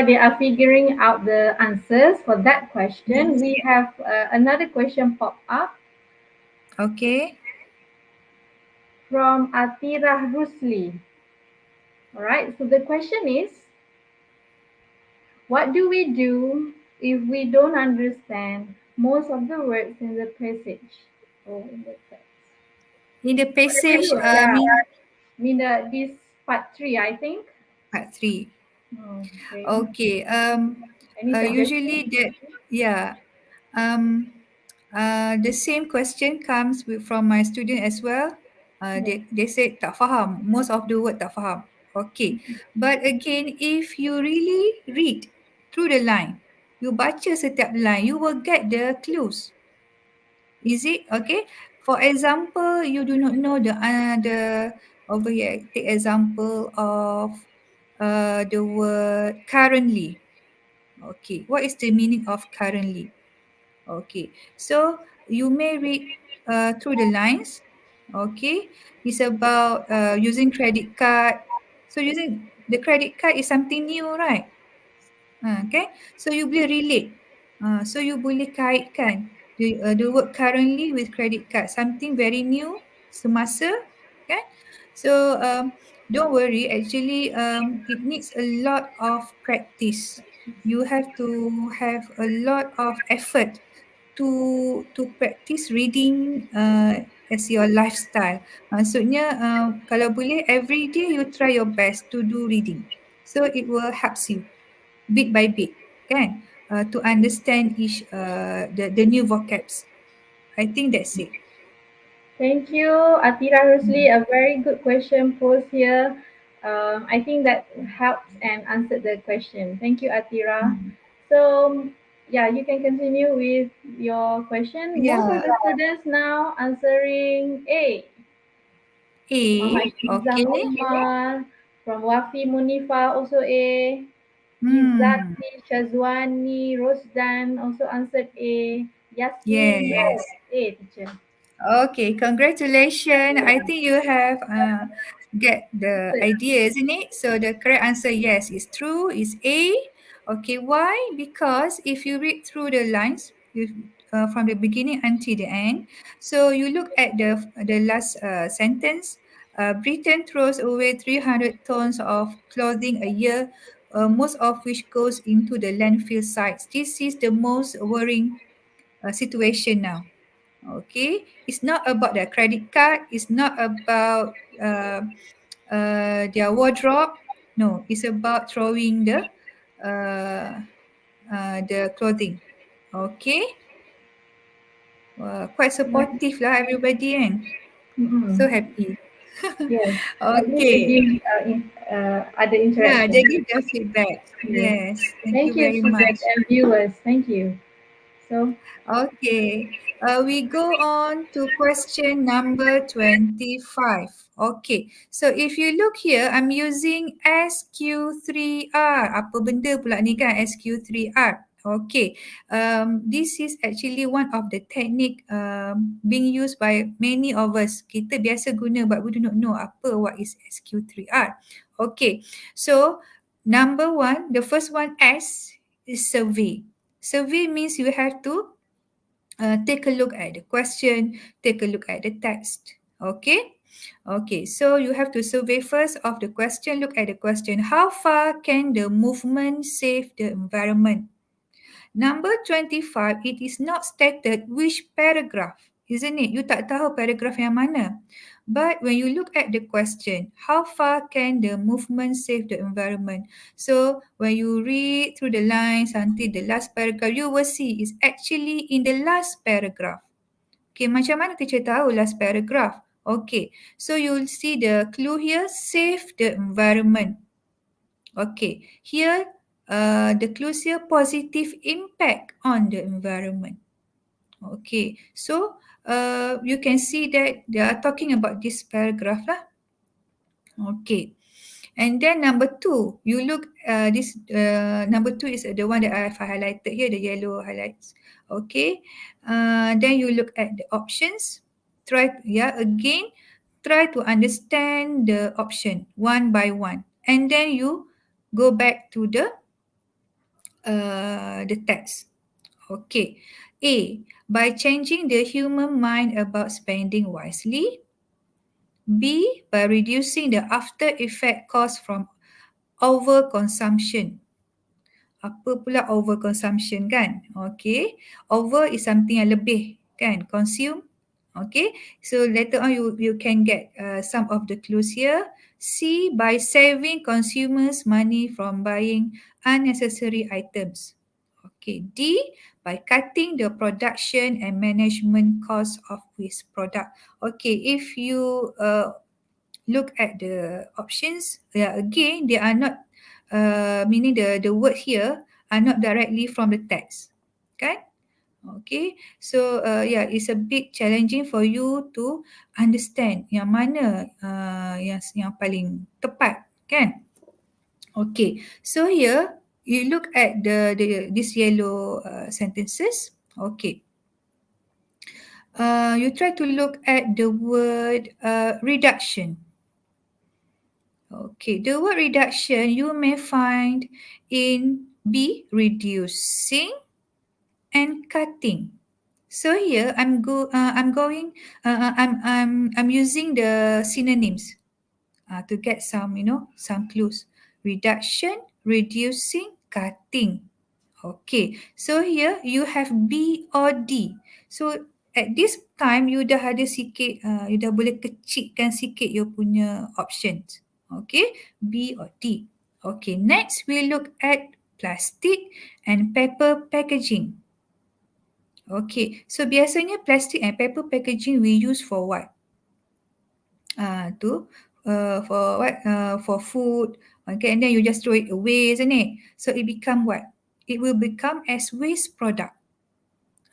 they are figuring out the answers for that question. Yes. We have another question pop up Okay. from Atirah Rusli. All right, so the question is, what do we do if we don't understand most of the words in the passage or in the text? In the passage, This part 3, I think. part 3. Okay. Okay. Any suggestions? Usually that, yeah. The same question comes from my student as well. They say tak faham. Most of the word tak faham. Okay. But again, if you really read through the line, you baca setiap line, you will get the clues. Is it okay? For example, you do not know the over here. Take example of the word currently. Okay, what is the meaning of currently? Okay, so you may read through the lines. Okay, it's about using credit card. So using the credit card is something new, right? Okay, so you boleh relate. So you boleh kaitkan the word currently with credit card, something very new semasa, kan? So don't worry, actually it needs a lot of practice. You have to have a lot of effort to practice reading as your lifestyle. Maksudnya kalau boleh every day you try your best to do reading. So it will helps you bit by bit, kan? To understand each the new vocabs. I think that's it. Thank you, Atira Rusli. A very good question posed here. I think that helps and answered the question. Thank you, Atira. Hmm. So, yeah, you can continue with your question. Most Yeah, of the students now answering A. A. Muhammad Shizam Okay. Omar from Wafi Munifa also A. Hmm. Izzati Shazwani Rosdan also answered A. Yasmin Rose Yes. A, teacher. Okay, congratulations. I think you have get the Answered. idea, isn't it? So the correct answer, yes, is true, is A. Okay, why? Because if you read through the lines from the beginning until the end, so you look at the last sentence. Britain throws away 300 tons of clothing a year, most of which goes into the landfill sites. This is the most worrying situation now. Okay, it's not about their credit card. It's not about their wardrobe. No, it's about throwing the clothing. Okay, quite supportive lah everybody kan. So Mm-mm. happy. Yes. At least they Okay, give other yeah, interaction. they give their feedback. Yes. Yes, thank you Thank you, very students much. and viewers. Thank you. So, Okay, we go on to question number 25. Okay, so if you look here, I'm using SQ3R. Apa benda pula ni kan SQ3R? Okay, this is actually one of the technique being used by many of us. Kita biasa guna but we do not know what is SQ3R. Okay, so number one, the first one S is survey. Survey means you have to take a look at the question, take a look at the text. Okay? Okay, so you have to survey first of the question, look at the question. How far can the movement save the environment? Number 25, it is not stated which paragraph, isn't it? You tak tahu paragraph yang mana. But when you look at the question, how far can the movement save the environment? So when you read through the lines until the last paragraph, you will see it's actually in the last paragraph. Okay, macam mana teacher tahu last paragraph? Okay, so you'll see the clue here, save the environment. Okay, here the clues here positive impact on the environment. Okay, so you can see that they are talking about this paragraph lah. Okay, and then number two, you look this number two is the one that I've highlighted here, the yellow highlights. Okay, then you look at the options. Again, try to understand the option one by one, and then you go back to the text. Okay, A, by changing the human mind about spending wisely. B, by reducing the after effect caused from overconsumption. Apa pula overconsumption kan? Okay, over is something yang lebih kan, consume. Okay, so later on you can get some of the clues here. C, by saving consumers money from buying unnecessary items. Okay, D, by cutting the production and management cost of waste product. Okay, if you look at the options, again, they are not, meaning the word here are not directly from the text. Kan? Okay, so it's a bit challenging for you to understand yang mana yang paling tepat, kan? Okay, so here you look at this yellow sentences. Okay, you try to look at the word reduction. Okay, the word reduction you may find in B, reducing and cutting. So here I'm using the synonyms to get some some clues. Reduction, reducing, cutting. Okay, so here you have B or D. So at this time you dah ada sikit, you dah boleh kecilkan sikit you punya options. Okay, B or D. Okay, next we look at plastic and paper packaging. Okay, so biasanya plastic and paper packaging we use for what? For what? For food. Okay, and then you just throw it away, isn't it? So it become what? It will become as waste product.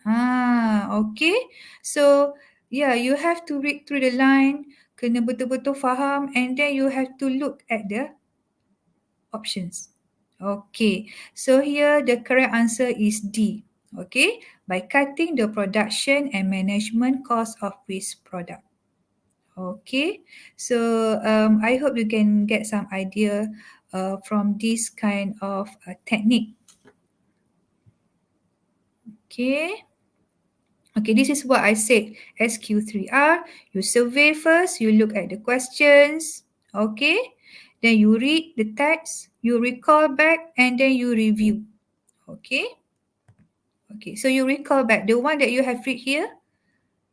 Okay. So yeah, you have to read through the line, kena betul-betul faham, and then you have to look at the options. Okay. So here the correct answer is D. Okay. By cutting the production and management cost of waste product. Okay, so I hope you can get some idea from this kind of technique. Okay. Okay, this is what I said. SQ3R, you survey first, you look at the questions, okay? Then you read the text, you recall back, and then you review. Okay? Okay, so you recall back. The one that you have read here,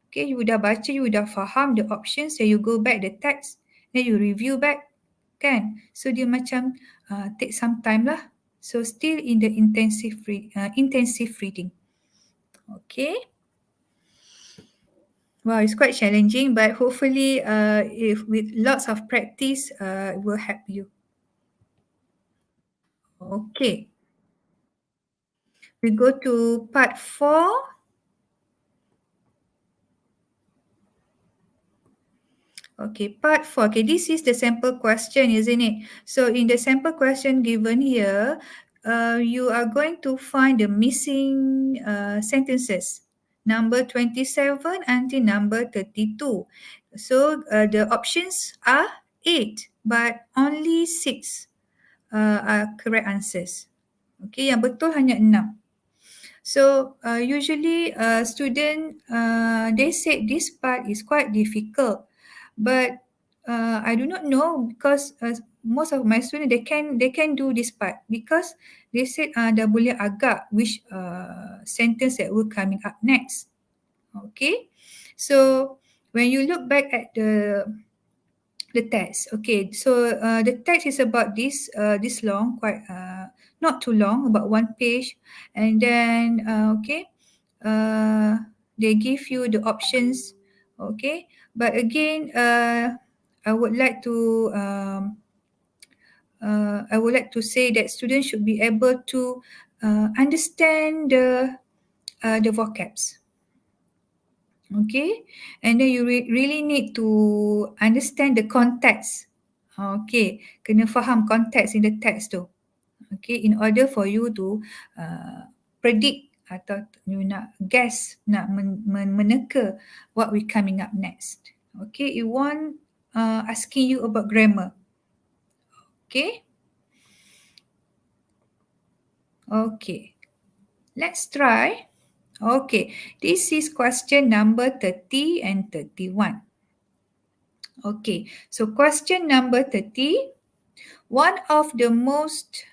okay, you dah baca, you dah faham the options, then you go back the text, then you review back, kan? So dia macam take some time lah. So still in the intensive reading. Okay? Wow, it's quite challenging, but hopefully, if with lots of practice, it will help you. Okay, we go to part 4. Okay, part 4. Okay, this is the sample question, isn't it? So in the sample question given here, you are going to find the missing sentences, number 27 until number 32. So the options are 8, but only 6 are correct answers. Okay, yang betul hanya 6. So usually student, they said this part is quite difficult, but I do not know because most of my students they can do this part because they said dah boleh agak which sentence that will coming up next. Okay, so when you look back at the text, okay, so the text is about this long, quite not too long, about 1 page, and then okay, they give you the options, okay, but again I would like to say that students should be able to understand the vocabs. Okay, and then you really need to understand the context. Okay, kena faham context in the text tu. Okay, in order for you to predict atau you nak guess, nak meneka what we coming up next. Okay, it won't asking you about grammar. Okay. Okay, let's try. Okay, this is question number 30 and 31. Okay, so question number 30. One of the most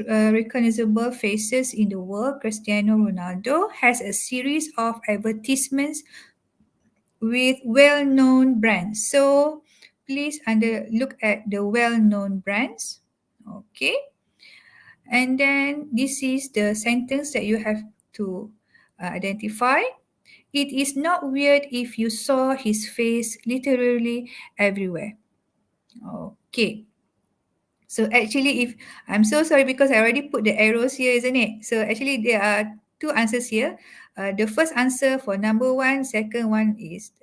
recognizable faces in the world, Cristiano Ronaldo, has a series of advertisements with well-known brands. So please look at the well-known brands. Okay. And then this is the sentence that you have to identify. It is not weird if you saw his face literally everywhere. Okay. So actually, if I'm so sorry because I already put the arrows here, isn't it? So actually there are 2 answers here. The first answer for number 1, second one is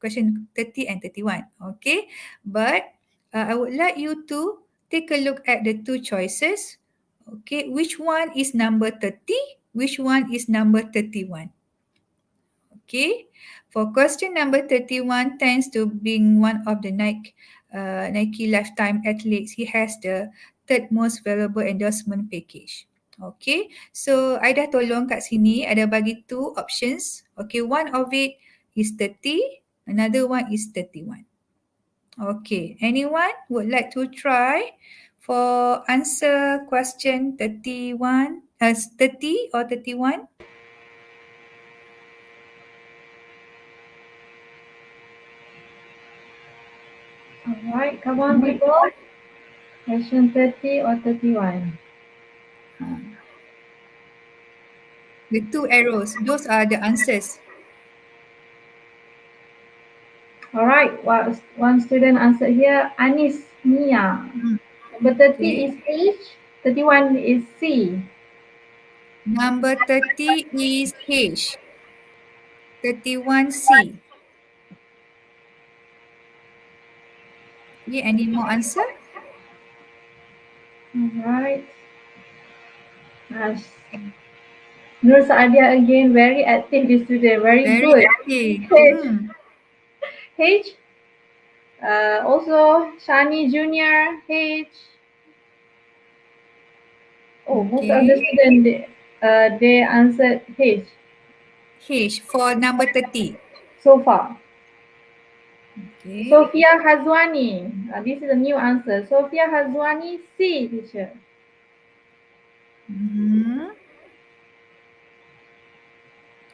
question 30 and 31. Okay. But I would like you to take a look at the 2 choices. Okay, which one is number 30? Which one is number 31? Okay, for question number 31, thanks to being one of the Nike lifetime athletes, he has the third most valuable endorsement package. Okay, so I dah tolong kat sini, ada bagi 2 options. Okay, one of it is 30, another one is 31. Okay, anyone would like to try For answer question 31, 30 or 31? All right, come on, people. Question 30 or 31? The two arrows, those are the answers. All right, one student answered here. Anis Mia. Number 30 Okay. is H. 31 is C. Number 30 is H. 31 C. Okay, any more answer? All right. Nice. Nur Saadia again, very active this student. Very Very good. active. H. H. Also, Shani Junior. H. Oh, most of the Okay. students they answered H H for number 30. so far. Okay. Sophia Hazwani. This is a new answer. Sophia Hazwani, C, teacher. Mhm.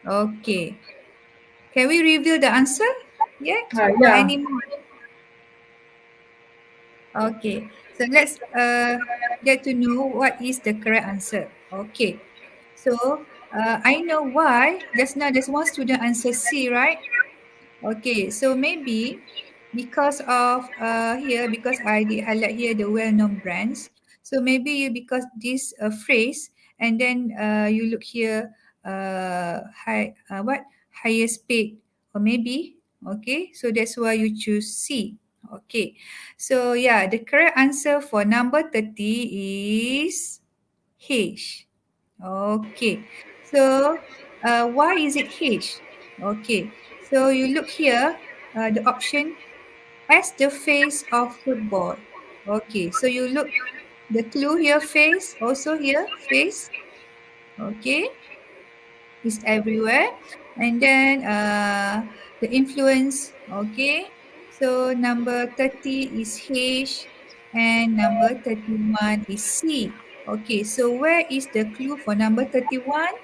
Okay. Can we reveal the answer yet or Yeah. any more? Okay. So let's get to know what is the correct answer. Okay. So I know why. Just now there's one student answer C, right? Okay, so maybe because of here, because I did highlight here the well-known brands. So maybe you, because this phrase, and then you look here high what highest paid, or maybe okay. So that's why you choose C. Okay, so yeah, the correct answer for number 30 is H. Okay. So, why is it H? Okay. So you look here, the option as the face of football. Okay. So you look the clue here, face. Also here, face. Okay. Is everywhere. And then the influence. Okay. So number 30 is H and number 31 is C. Okay. So where is the clue for number 31?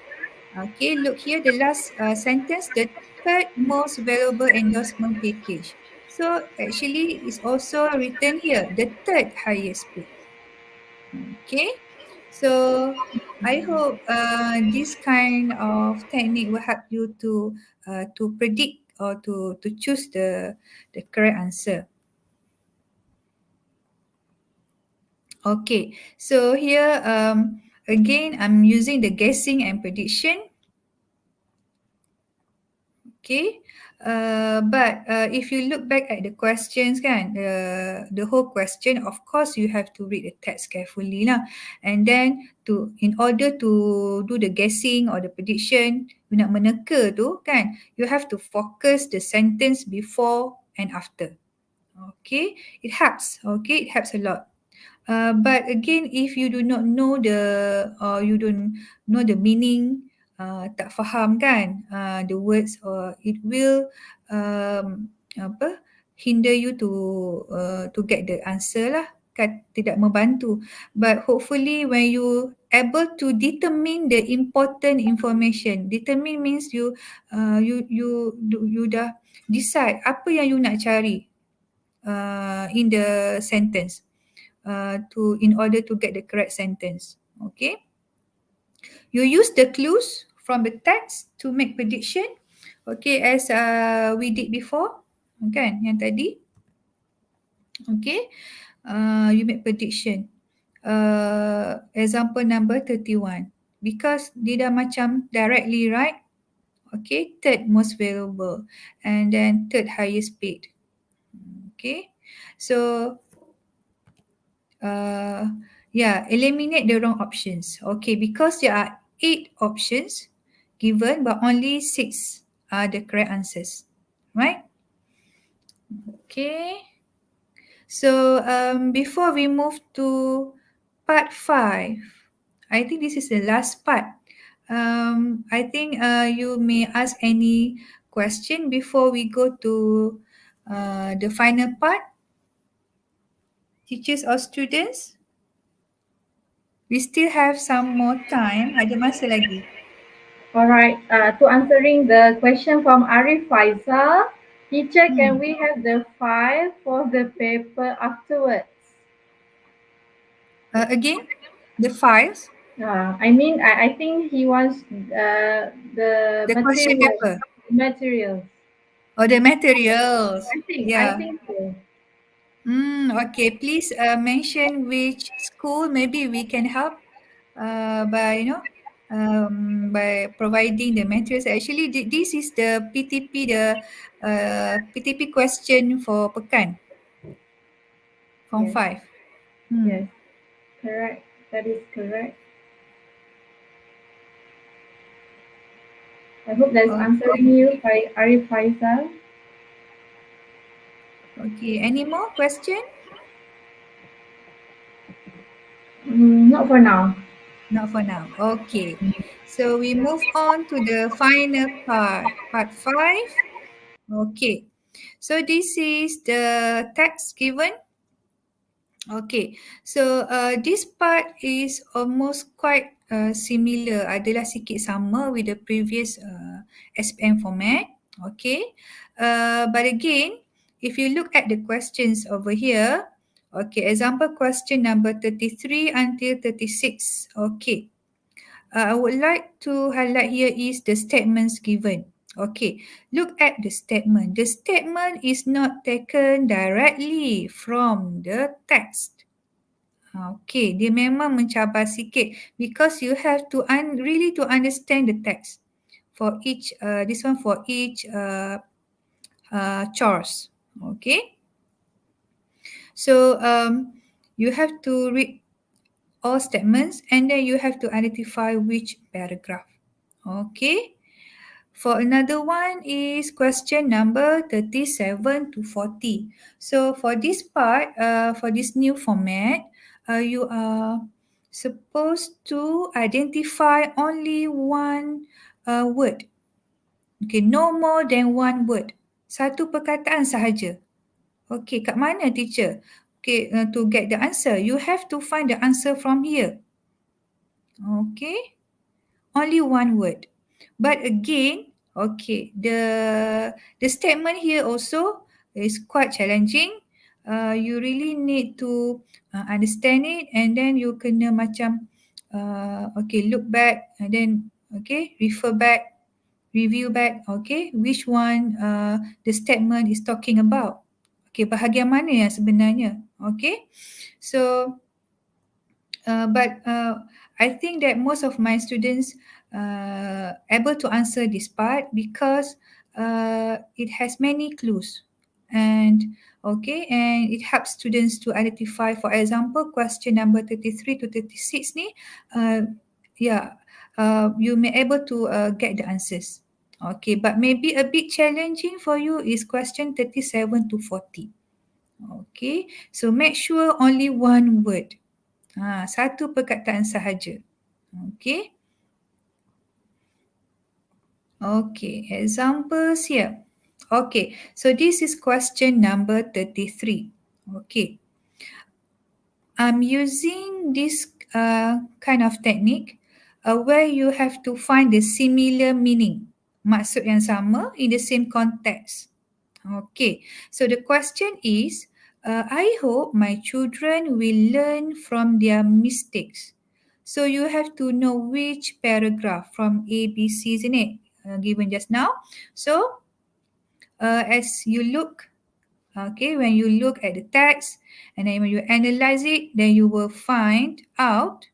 Okay, look here, the last sentence, the third most valuable endorsement package. So actually, it's also written here, the third highest paid. Okay, so I hope this kind of technique will help you to predict or to choose the correct answer. Okay, so here again, I'm using the guessing and prediction. Okay, but if you look back at the questions kan, the whole question, of course you have to read the text carefully lah, and then in order to do the guessing or the prediction, you nak meneka tu kan, you have to focus the sentence before and after. Okay, it helps. Okay, it helps a lot. But again, if you do not know or you don't know the meaning, tak faham kan the words, or it will hinder you to get the answer lah, kan, tidak membantu. But hopefully when you able to determine the important information, determine means you dah decide apa yang you nak cari in the sentence. In order to get the correct sentence. Okay. You use the clues from the text to make prediction. Okay, as we did before. Okay, yang tadi. Okay. You make prediction. Example number 31. Because dia dah macam directly, right? Okay, third most valuable and then third highest paid. Okay. So eliminate the wrong options. Okay, because there are 8 options given, but only 6 are the correct answers, right? Okay. So before we move to part 5, I think this is the last part. I think you may ask any question before we go to the final part, teachers or students. We still have some more time. Ada masa lagi. Alright, to answering the question from Arif Faisal, teacher, can Hmm. we have the file for the paper afterwards? Again, the files, I think he wants the the question materials. paper, Materials. or the materials. I Yeah. think so. Okay, please mention which school. Maybe we can help by by providing the materials. Actually, this is the PTP, the PTP question for pekan from Yes, 5. yes, Hmm. correct. That is correct. I hope that's answering Okay. you, Arif Faisal. Okay. Any more question? Not for now. Not for now. Okay. So we move on to the final part, part 5. Okay. So this is the text given. Okay, so this part is almost quite similar, adalah sikit sama with the previous SPM format. Okay, but again, if you look at the questions over here, okay, example question number 33 until 36. Okay, I would like to highlight here is the statements given. Okay, look at the statement. The statement is not taken directly from the text. Okay, dia memang mencabar sikit because you have to really to understand the text for each this one for each chores. Okay, so you have to read all statements and then you have to identify which paragraph. Okay. For another one is question number 37 to 40. So for this part, for this new format, you are supposed to identify only one word. Okay, no more than one word. Satu perkataan sahaja. Okay, kat mana teacher? Okay, to get the answer, you have to find the answer from here. Okay. Only one word. But again, okay, the statement here also is quite challenging. You really need to understand it and then you kena macam okay, look back and then okay, refer back, review back, okay, which one the statement is talking about. Okay, bahagian mana yang sebenarnya. Okay, so but I think that most of my students able to answer this part because it has many clues and okay, and it helps students to identify, for example, question number 33 to 36 ni yeah, you may able to get the answers. Okay, but maybe a bit challenging for you is question 37 to 40. Okay, so make sure only one word. Satu perkataan sahaja. Okay. Okay, examples here. Okay, so this is question number 33. Okay, I'm using this kind of technique where you have to find the similar meaning. Maksud yang sama in the same context. Okay, so the question is, I hope my children will learn from their mistakes. So you have to know which paragraph from A, B, C, isn't it? Given just now. So as you look, okay, when you look at the text and then when you analyze it, then you will find out,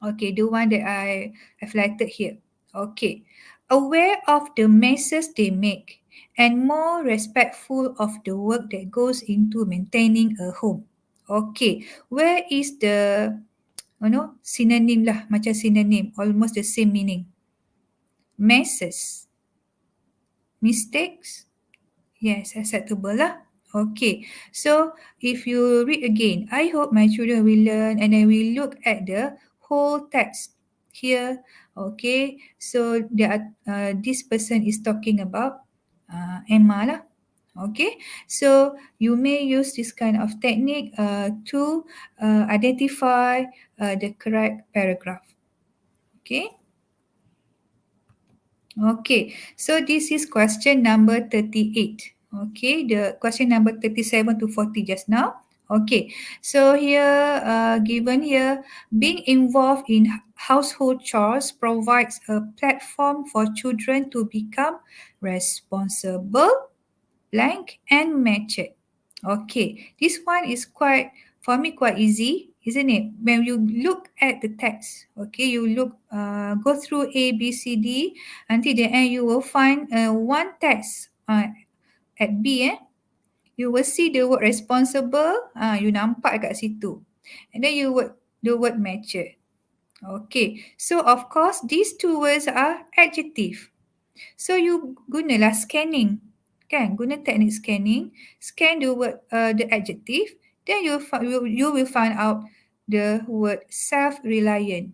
okay, the one that I highlighted here. Okay, aware of the messes they make and more respectful of the work that goes into maintaining a home. Okay, where is the synonym lah, macam synonym, almost the same meaning. Messes, mistakes, yes, acceptable lah. Okay, so if you read again, I hope my children will learn, and then we look at the whole text here. Okay, so there are, this person is talking about Emma lah. Okay, so you may use this kind of technique to identify the correct paragraph. Okay. Okay, so this is question number 38. Okay, the question number 37 to 40 just now. Okay, so here, given here, being involved in household chores provides a platform for children to become responsible, blank, and matured. Okay, this one is quite, for me, quite easy, isn't it? When you look at the text, okay, you look, go through A, B, C, D, until the end, you will find one text at B, you will see the word responsible, you nampak kat situ. And then the word matured. Okay, so of course, these two words are adjective. So you gunalah scanning, kan? Guna teknik scanning, scan the adjective, then you will find out the word self-reliant.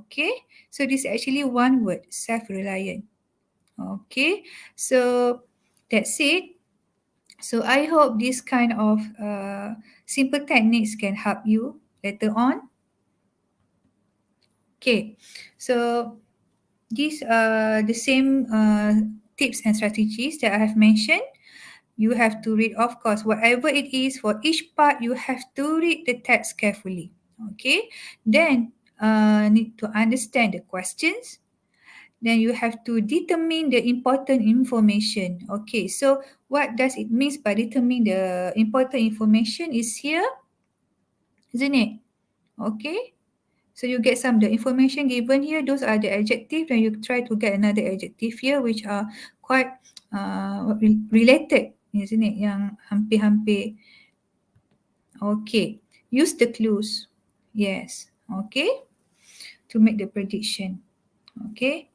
Okay, so this is actually one word, self-reliant. Okay, so that's it. So I hope this kind of simple techniques can help you later on. Okay, so these are the same tips and strategies that I have mentioned. You have to read, of course, whatever it is, for each part, you have to read the text carefully. Okay, then need to understand the questions. Then you have to determine the important information. Okay, so what does it mean by determining the important information is here, isn't it? Okay, so you get some the information given here. Those are the adjective. Then you try to get another adjective here, which are quite related, isn't it? Yang hampir-hampir. Okay. Use the clues. Yes. Okay. To make the prediction. Okay.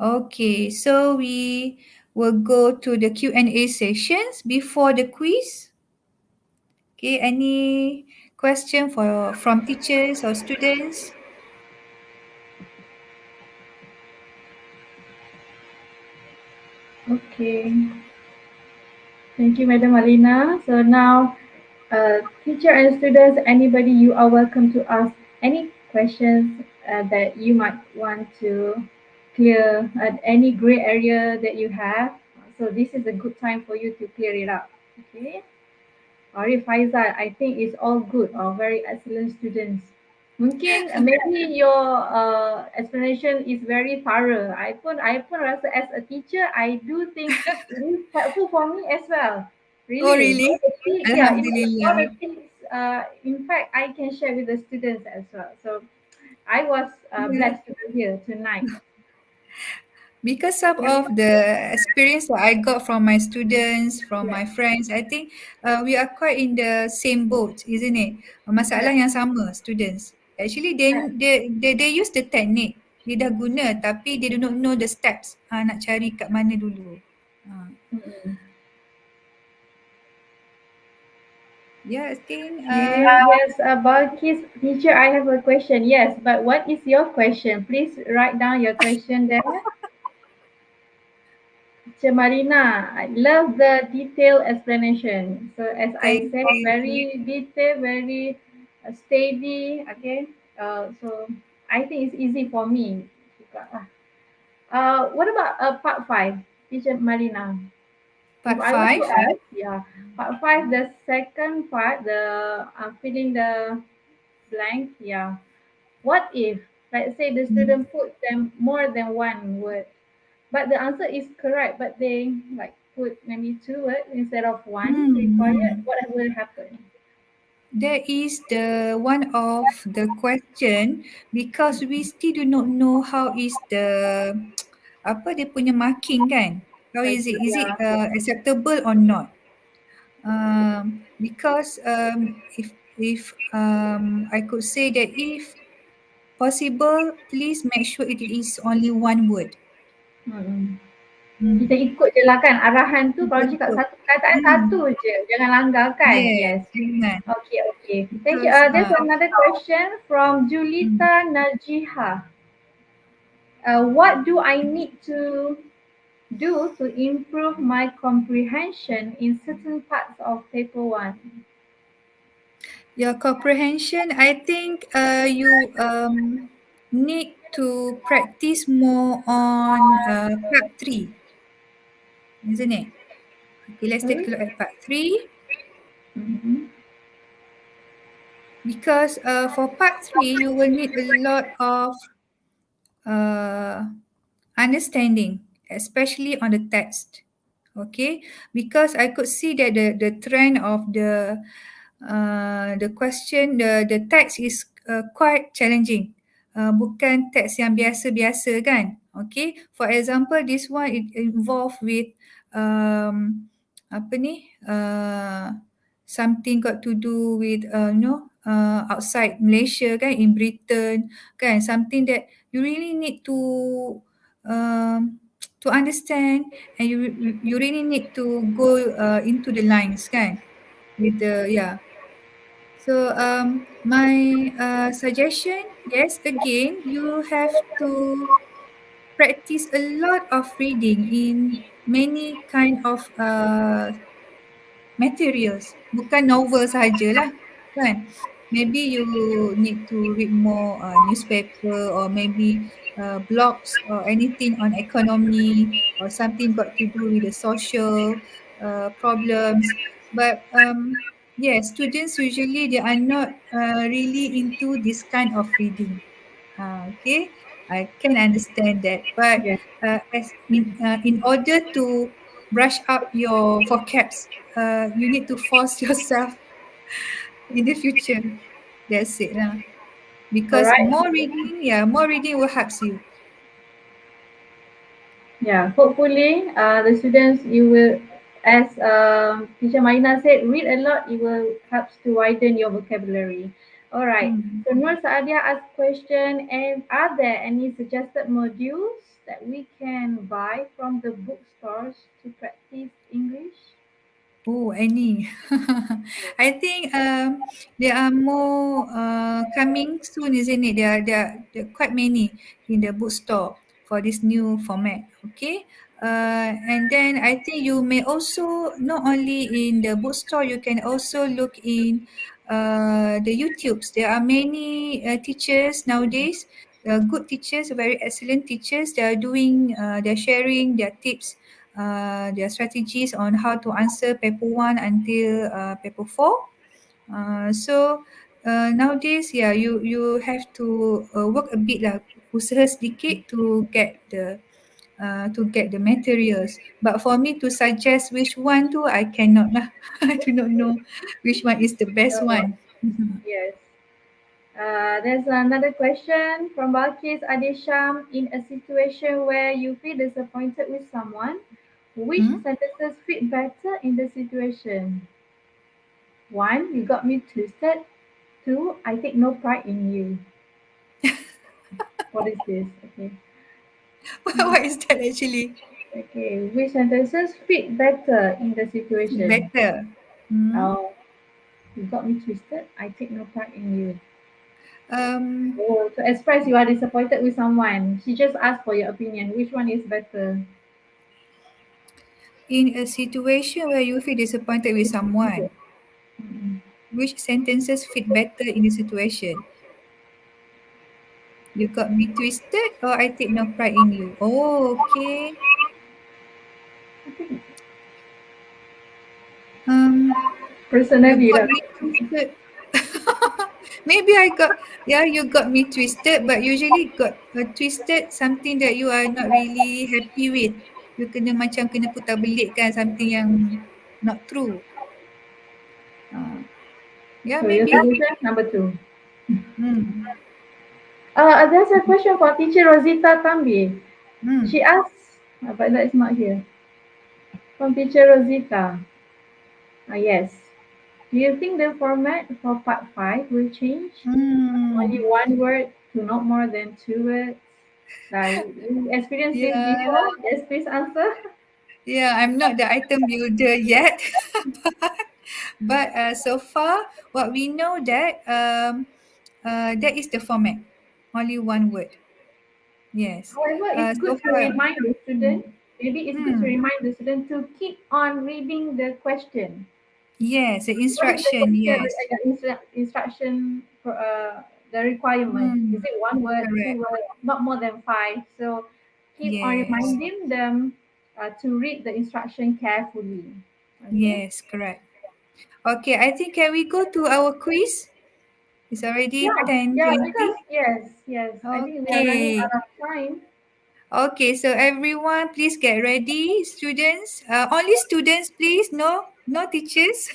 Okay. So we will go to the Q&A sessions before the quiz. Okay. Any question from teachers or students? Okay. Thank you, Madam Alina. So now, teacher and students, anybody, you are welcome to ask any questions that you might want to clear any gray area that you have. So this is a good time for you to clear it up. Okay. Arif Faizal, I think it's all good or very excellent students. Mungkin maybe your explanation is very thorough. I pun rasa as a teacher, I do think it is helpful for me as well. Oh, Really, really? yeah, all the Alhamdulillah. things. In fact, I can share with the students as well. So I was Yeah. blessed to be here tonight. Because some of the experience that I got from my students, from Yes, my friends, I think we are quite in the same boat, isn't it? Masalah yes, yang sama, students. Actually, yes. they use the technique. Dia dah guna tapi they do not know the steps. Nak cari kat mana dulu. Ha. Mm-mm. Yeah, I think Okay, yes, Balkis, teacher, I have a question. Yes, but what is your question? Please write down your question there. Teacher Marina, I love the detailed explanation. So as I thank said, you. very detailed, very steady. Okay, so I think it's easy for me. What about part five, Teacher Marina? If Part I want to 5. ask, yeah, part five, the second part, the filling the blank, yeah. What if, let's say, the Hmm. student put them more than one word, but the answer is correct, but they like put maybe two words instead of one required, Hmm. what will happen? That is the one of the question because we still do not know how is the apa dia punya marking kan? How is it? Is it Yeah. acceptable or not? Because if I could say that if possible, please make sure it is only one word. Hmm. Kita Hmm. ikut je lah kan arahan tu, kalau cakap Ikut-ikut. satu perkataan satu Hmm. je, jangan langgar kan? Yes, Yes. jangan. Okay, okay. Thank you. Because There's another question from hmm. Julita Najiha. What do I need to do to improve my comprehension in certain parts of paper 1? Your comprehension, I think you need to practice more on part 3, isn't it? Okay, let's take Sorry? a look at part 3. Mm-hmm. Because for part 3, you will need a lot of uh, understanding, especially on the text. Okay, because I could see that the trend of the question, the text is quite challenging. Bukan teks yang biasa-biasa kan. Okay, for example, this one it involved with apa ni, something got to do with outside Malaysia kan, in Britain kan, something that you really need to understand, and you really need to go into the lines kan, with the yeah. So my suggestion, yes, again, you have to practice a lot of reading in many kind of materials, bukan novel sahajalah kan. Maybe you need to read more newspaper, or maybe blogs or anything on economy, or something got to do with the social problems. But yes, students usually they are not really into this kind of reading. Okay, I can understand that, but Yes. as in order to brush up your vocabs, you need to force yourself in the future. That's it lah. All Because right. more reading, yeah, more reading will help you. Yeah, hopefully, the students you will, as Teacher Marina said, read a lot. It will helps to widen your vocabulary. All right. Hmm. So Nur Saadia asked question, and are there any suggested modules that we can buy from the bookstores to practice English? Oh, any. I think there are more coming soon, isn't it? There are quite many in the bookstore for this new format. Okay. And then I think you may also, not only in the bookstore, you can also look in the YouTubes. There are many teachers nowadays, good teachers, very excellent teachers. They are doing, they're sharing their tips, their strategies on how to answer paper 1 until paper 4. Nowadays, yeah, you have to work a bit lah, usaha sedikit to get the materials. But for me to suggest which one to, I cannot lah. I do not know which one is the best Oh, one. yes. There's another question from Balkis Adesham. In a situation where you feel disappointed with someone, which Hmm? sentences fit better in the situation? One, you got me twisted. Two, I take no pride in you. What is this? Okay. What is that actually? Okay. Which sentences fit better in the situation? Better. Hmm? Oh, you got me twisted. I take no pride in you. Um, Oh, to express you are disappointed with someone. She just asked for your opinion. Which one is better? in a situation where you feel disappointed with someone, Mm-mm. which sentences fit better in the situation? You got me twisted, or I take no pride in you. Oh, okay. I think Um, you personally, got that me twisted. Maybe I got, yeah, you got me twisted, but usually got twisted something that you are not really happy with. You kena macam kena putar belit kan, something yang not true. Uh, yeah, so your maybe. solution number two. Hmm. There's a question for teacher Rosita Tambi. She Hmm. asks, but that is not here. From teacher Rosita. Yes. Do you think the format for part 5 will change? Only Hmm. one word to not more than two words? You experienced this Yeah. before? Yes, please answer. Yeah, I'm not the item builder yet, but so far, what we know that that is the format, only one word. Yes. However, it's So good to far, remind the student. maybe it's good to Hmm. remind the student to keep on reading the question. Yes, the What is the instruction. question, Yes. instruction, the requirement? Is Hmm. it one word, two Correct. words, not more than five? So keep on Yes. reminding them to read the instruction carefully. Okay. Yes, correct. Okay, I think can we go to our quiz? It's already Yeah, yeah, because 10:20. yes, I think we are running Okay. out of time. Okay, so everyone please get ready. Students, only students please, no teachers.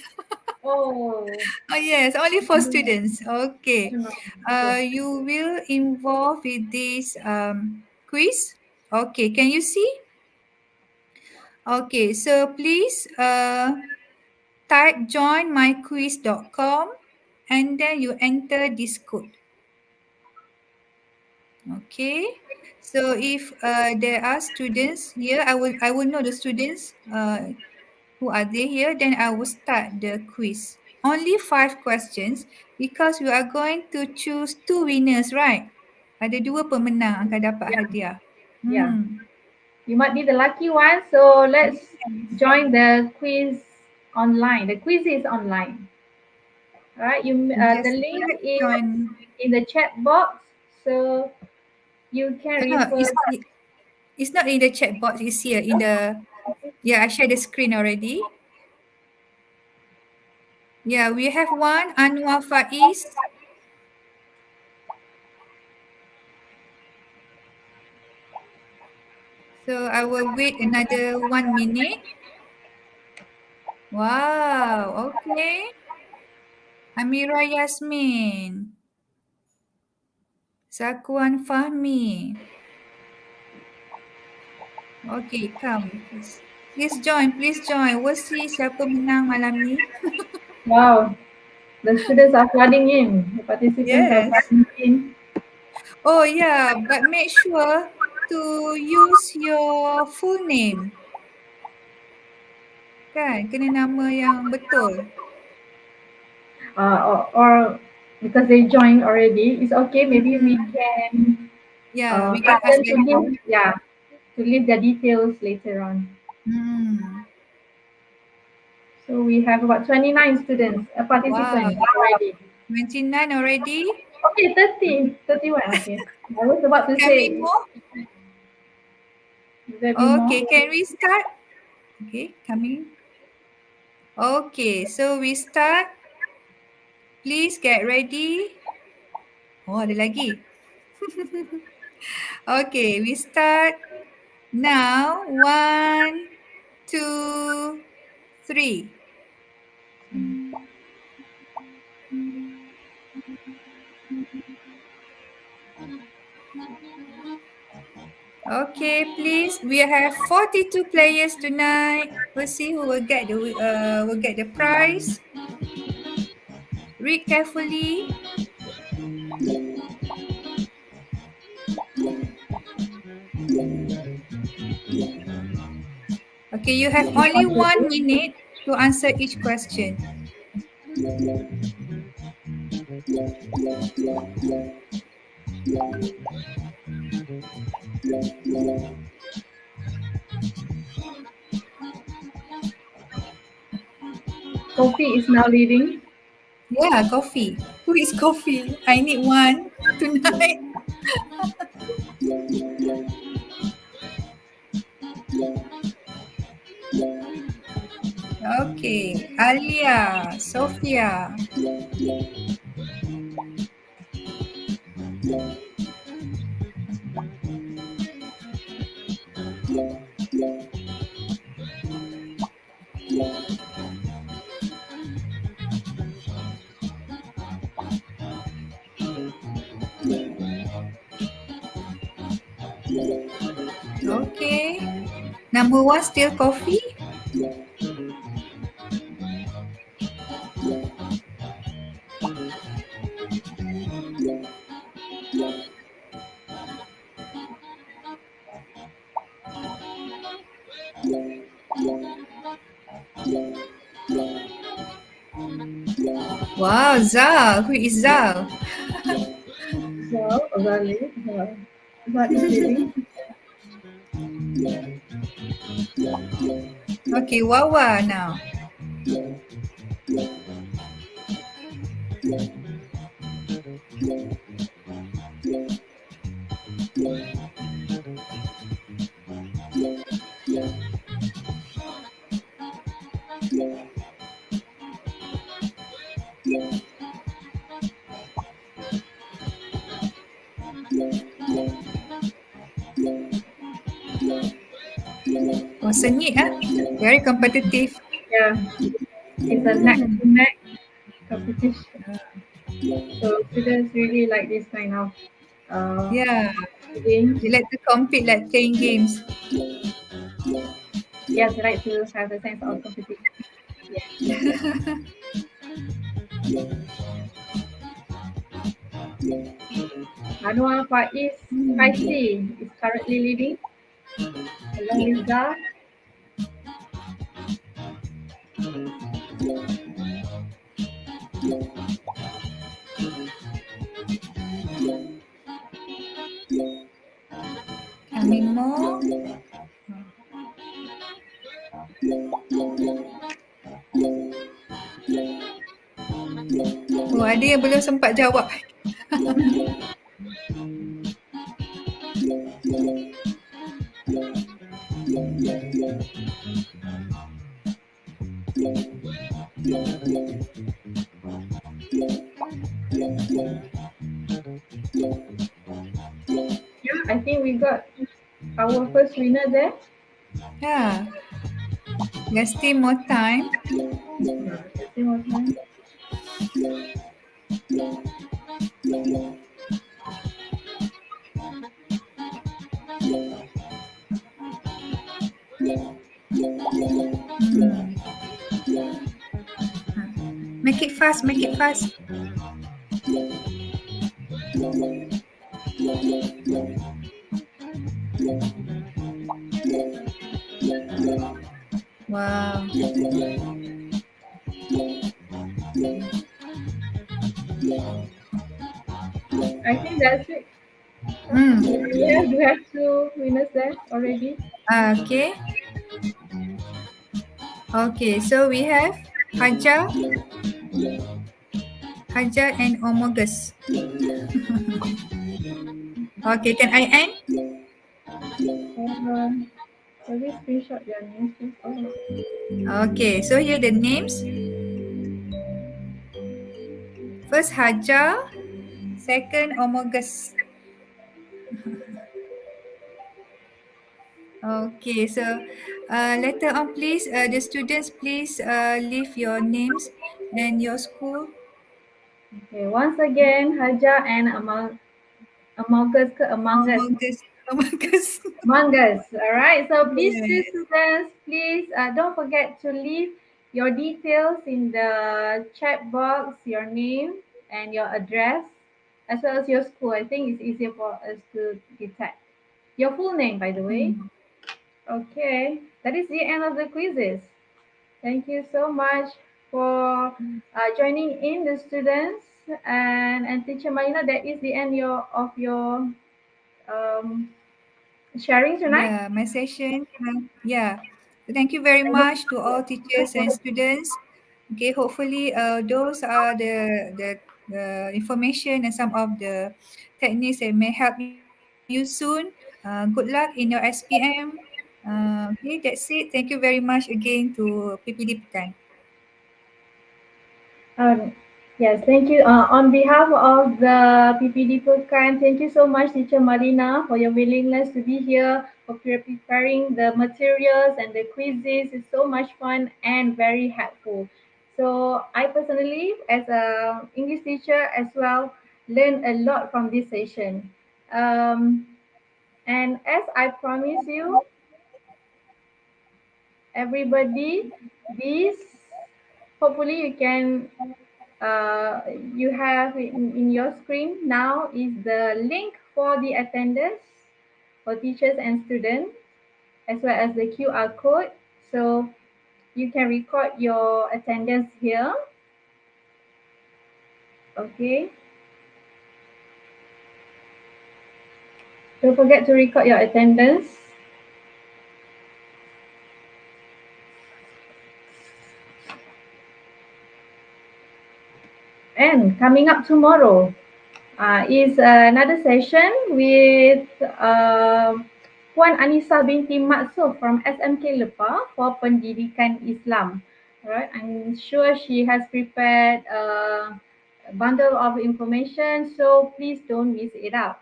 Oh, Oh yes, only I for don't know. students. I Okay. don't know. Okay. You will involve with this quiz. Okay, can you see? Okay, so please type joinmyquiz.com and then you enter this code. Okay. So if there are students here, I will know the students who are they here, then I will start the quiz. Only 5 questions because we are going to choose 2 winners, right? Ada 2 pemenang akan dapat Yeah, hadiah. yeah. Hmm. You might be the lucky one. So let's Yes. join the quiz online. The quiz is online. All right. The Just link type is join. in the chat box, so you can No, refer. it's not in the chat box. It's here in the. Yeah, I share the screen already. Yeah, we have one Anwar Faiz. So I will wait another 1 minute. Wow, okay. Amira Yasmin. Zakuan Fahmi. Okay, come. Please join, please join. We'll see siapa menang malam ni. Wow, the students are flooding in. The participants are Yes. flooding in. Oh yeah, but make sure to use your full name. Kan, kena nama yang betul. Or because they joined already, it's okay. Maybe we Mm-mm. can Yeah, we can ask ask them to later. leave. Yeah, to leave the details later on. Hmm. So we have about 29 students, Wow, participants already. 29 already. Okay, 30, 31. Okay. I was about to Can we say, more? will there be more? Okay, can we start? Okay, coming. Okay, so we start. Please get ready. Oh, ada lagi. Okay, we start now. One, two, three. Okay, please. We have 42 players tonight. We'll see who will get the prize. Read carefully. Okay, you have only 1 minute to answer each question. Coffee is now leaving. Yeah, coffee. Who is coffee? I need one tonight. Okay, Alia, Sophia. Okay. Number one still coffee. Wow, Zal. Who is Zal? Well, Zali, what is leaving? Okay, Wawa now. Oh, sengit ah. Very competitive. Yeah, it's a neck to neck competition. So students really like this kind of uh, Yeah, games. they like to compete like playing games. Yes, they like to have a sense of competition. Yes. Anwar Faiz Faisi is currently leading along with Zah. Coming more. Oh, ada yang belum sempat jawab. Yeah, I think we got our first winner there. Yeah, there's still more time. Let's see what time. Hmm. Make it fast, make it fast. Wow. I think that's it. Hmm. Yeah, we have two winners there already. Okay. Okay, so we have Hajar, Hajar and Omogus. Okay, can I end? Will we screenshot their names, please? Oh, Okay, so here the names. First Hajar, second Omogus. Okay, so later on, please, the students, please leave your names and your school. okay. Once again, Haja and Amogus ke Amangus. Omogus, Omogus. Amangus. All right. So please, Yeah. students, please don't forget to leave your details in the chat box, your name and your address, as well as your school. I think it's easier for us to detect. Your full name, by the way. Hmm. Okay. That is the end of the quizzes. Thank you so much for joining in the students and teacher Marina. That is the end of your um, sharing tonight. Yeah, my session. Yeah. So thank you very Thank much to all teachers and students. Okay, hopefully those are the information and some of the techniques that may help you soon. Good luck in your SPM. Okay, that's it. Thank you very much again to PPD Pekan. Um, yes, thank you. On behalf of the PPD Pekan, thank you so much, Teacher Marina, for your willingness to be here, for preparing the materials and the quizzes. It's so much fun and very helpful. So I personally, as a English teacher as well, learned a lot from this session. Um, and as I promise you, everybody, this hopefully you can you have in your screen now is the link for the attendance for teachers and students as well as the QR code. So you can record your attendance here. Okay. Don't forget to record your attendance. And coming up tomorrow is another session with Puan Anissa binti Maksud from SMK Lepa for Pendidikan Islam. Alright, I'm sure she has prepared a bundle of information, so please don't miss it out.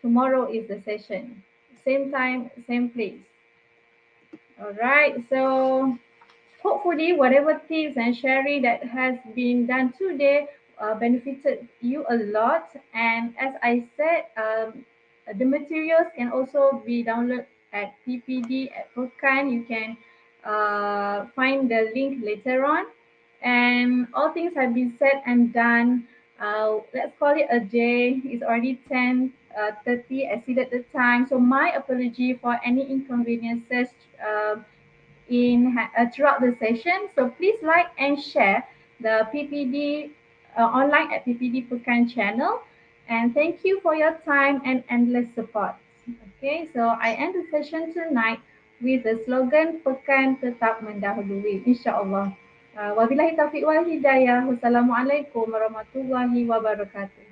Tomorrow is the session. Same time, same place. Alright, so hopefully whatever tips and sharing that has been done today benefited you a lot. And as I said, the materials can also be downloaded at PPD at Pekan. You can find the link later on. And all things have been said and done. Let's call it a day. It's already 10:30, exceeded the time. So my apology for any inconveniences throughout the session. So please like and share the PPD online at PPD Pekan channel. And thank you for your time and endless support. Okay, so I end the session tonight with the slogan Pekan Tetap Mendahului, insyaAllah. Wabillahi taufiq wal hidayah. Wassalamualaikum warahmatullahi wabarakatuh.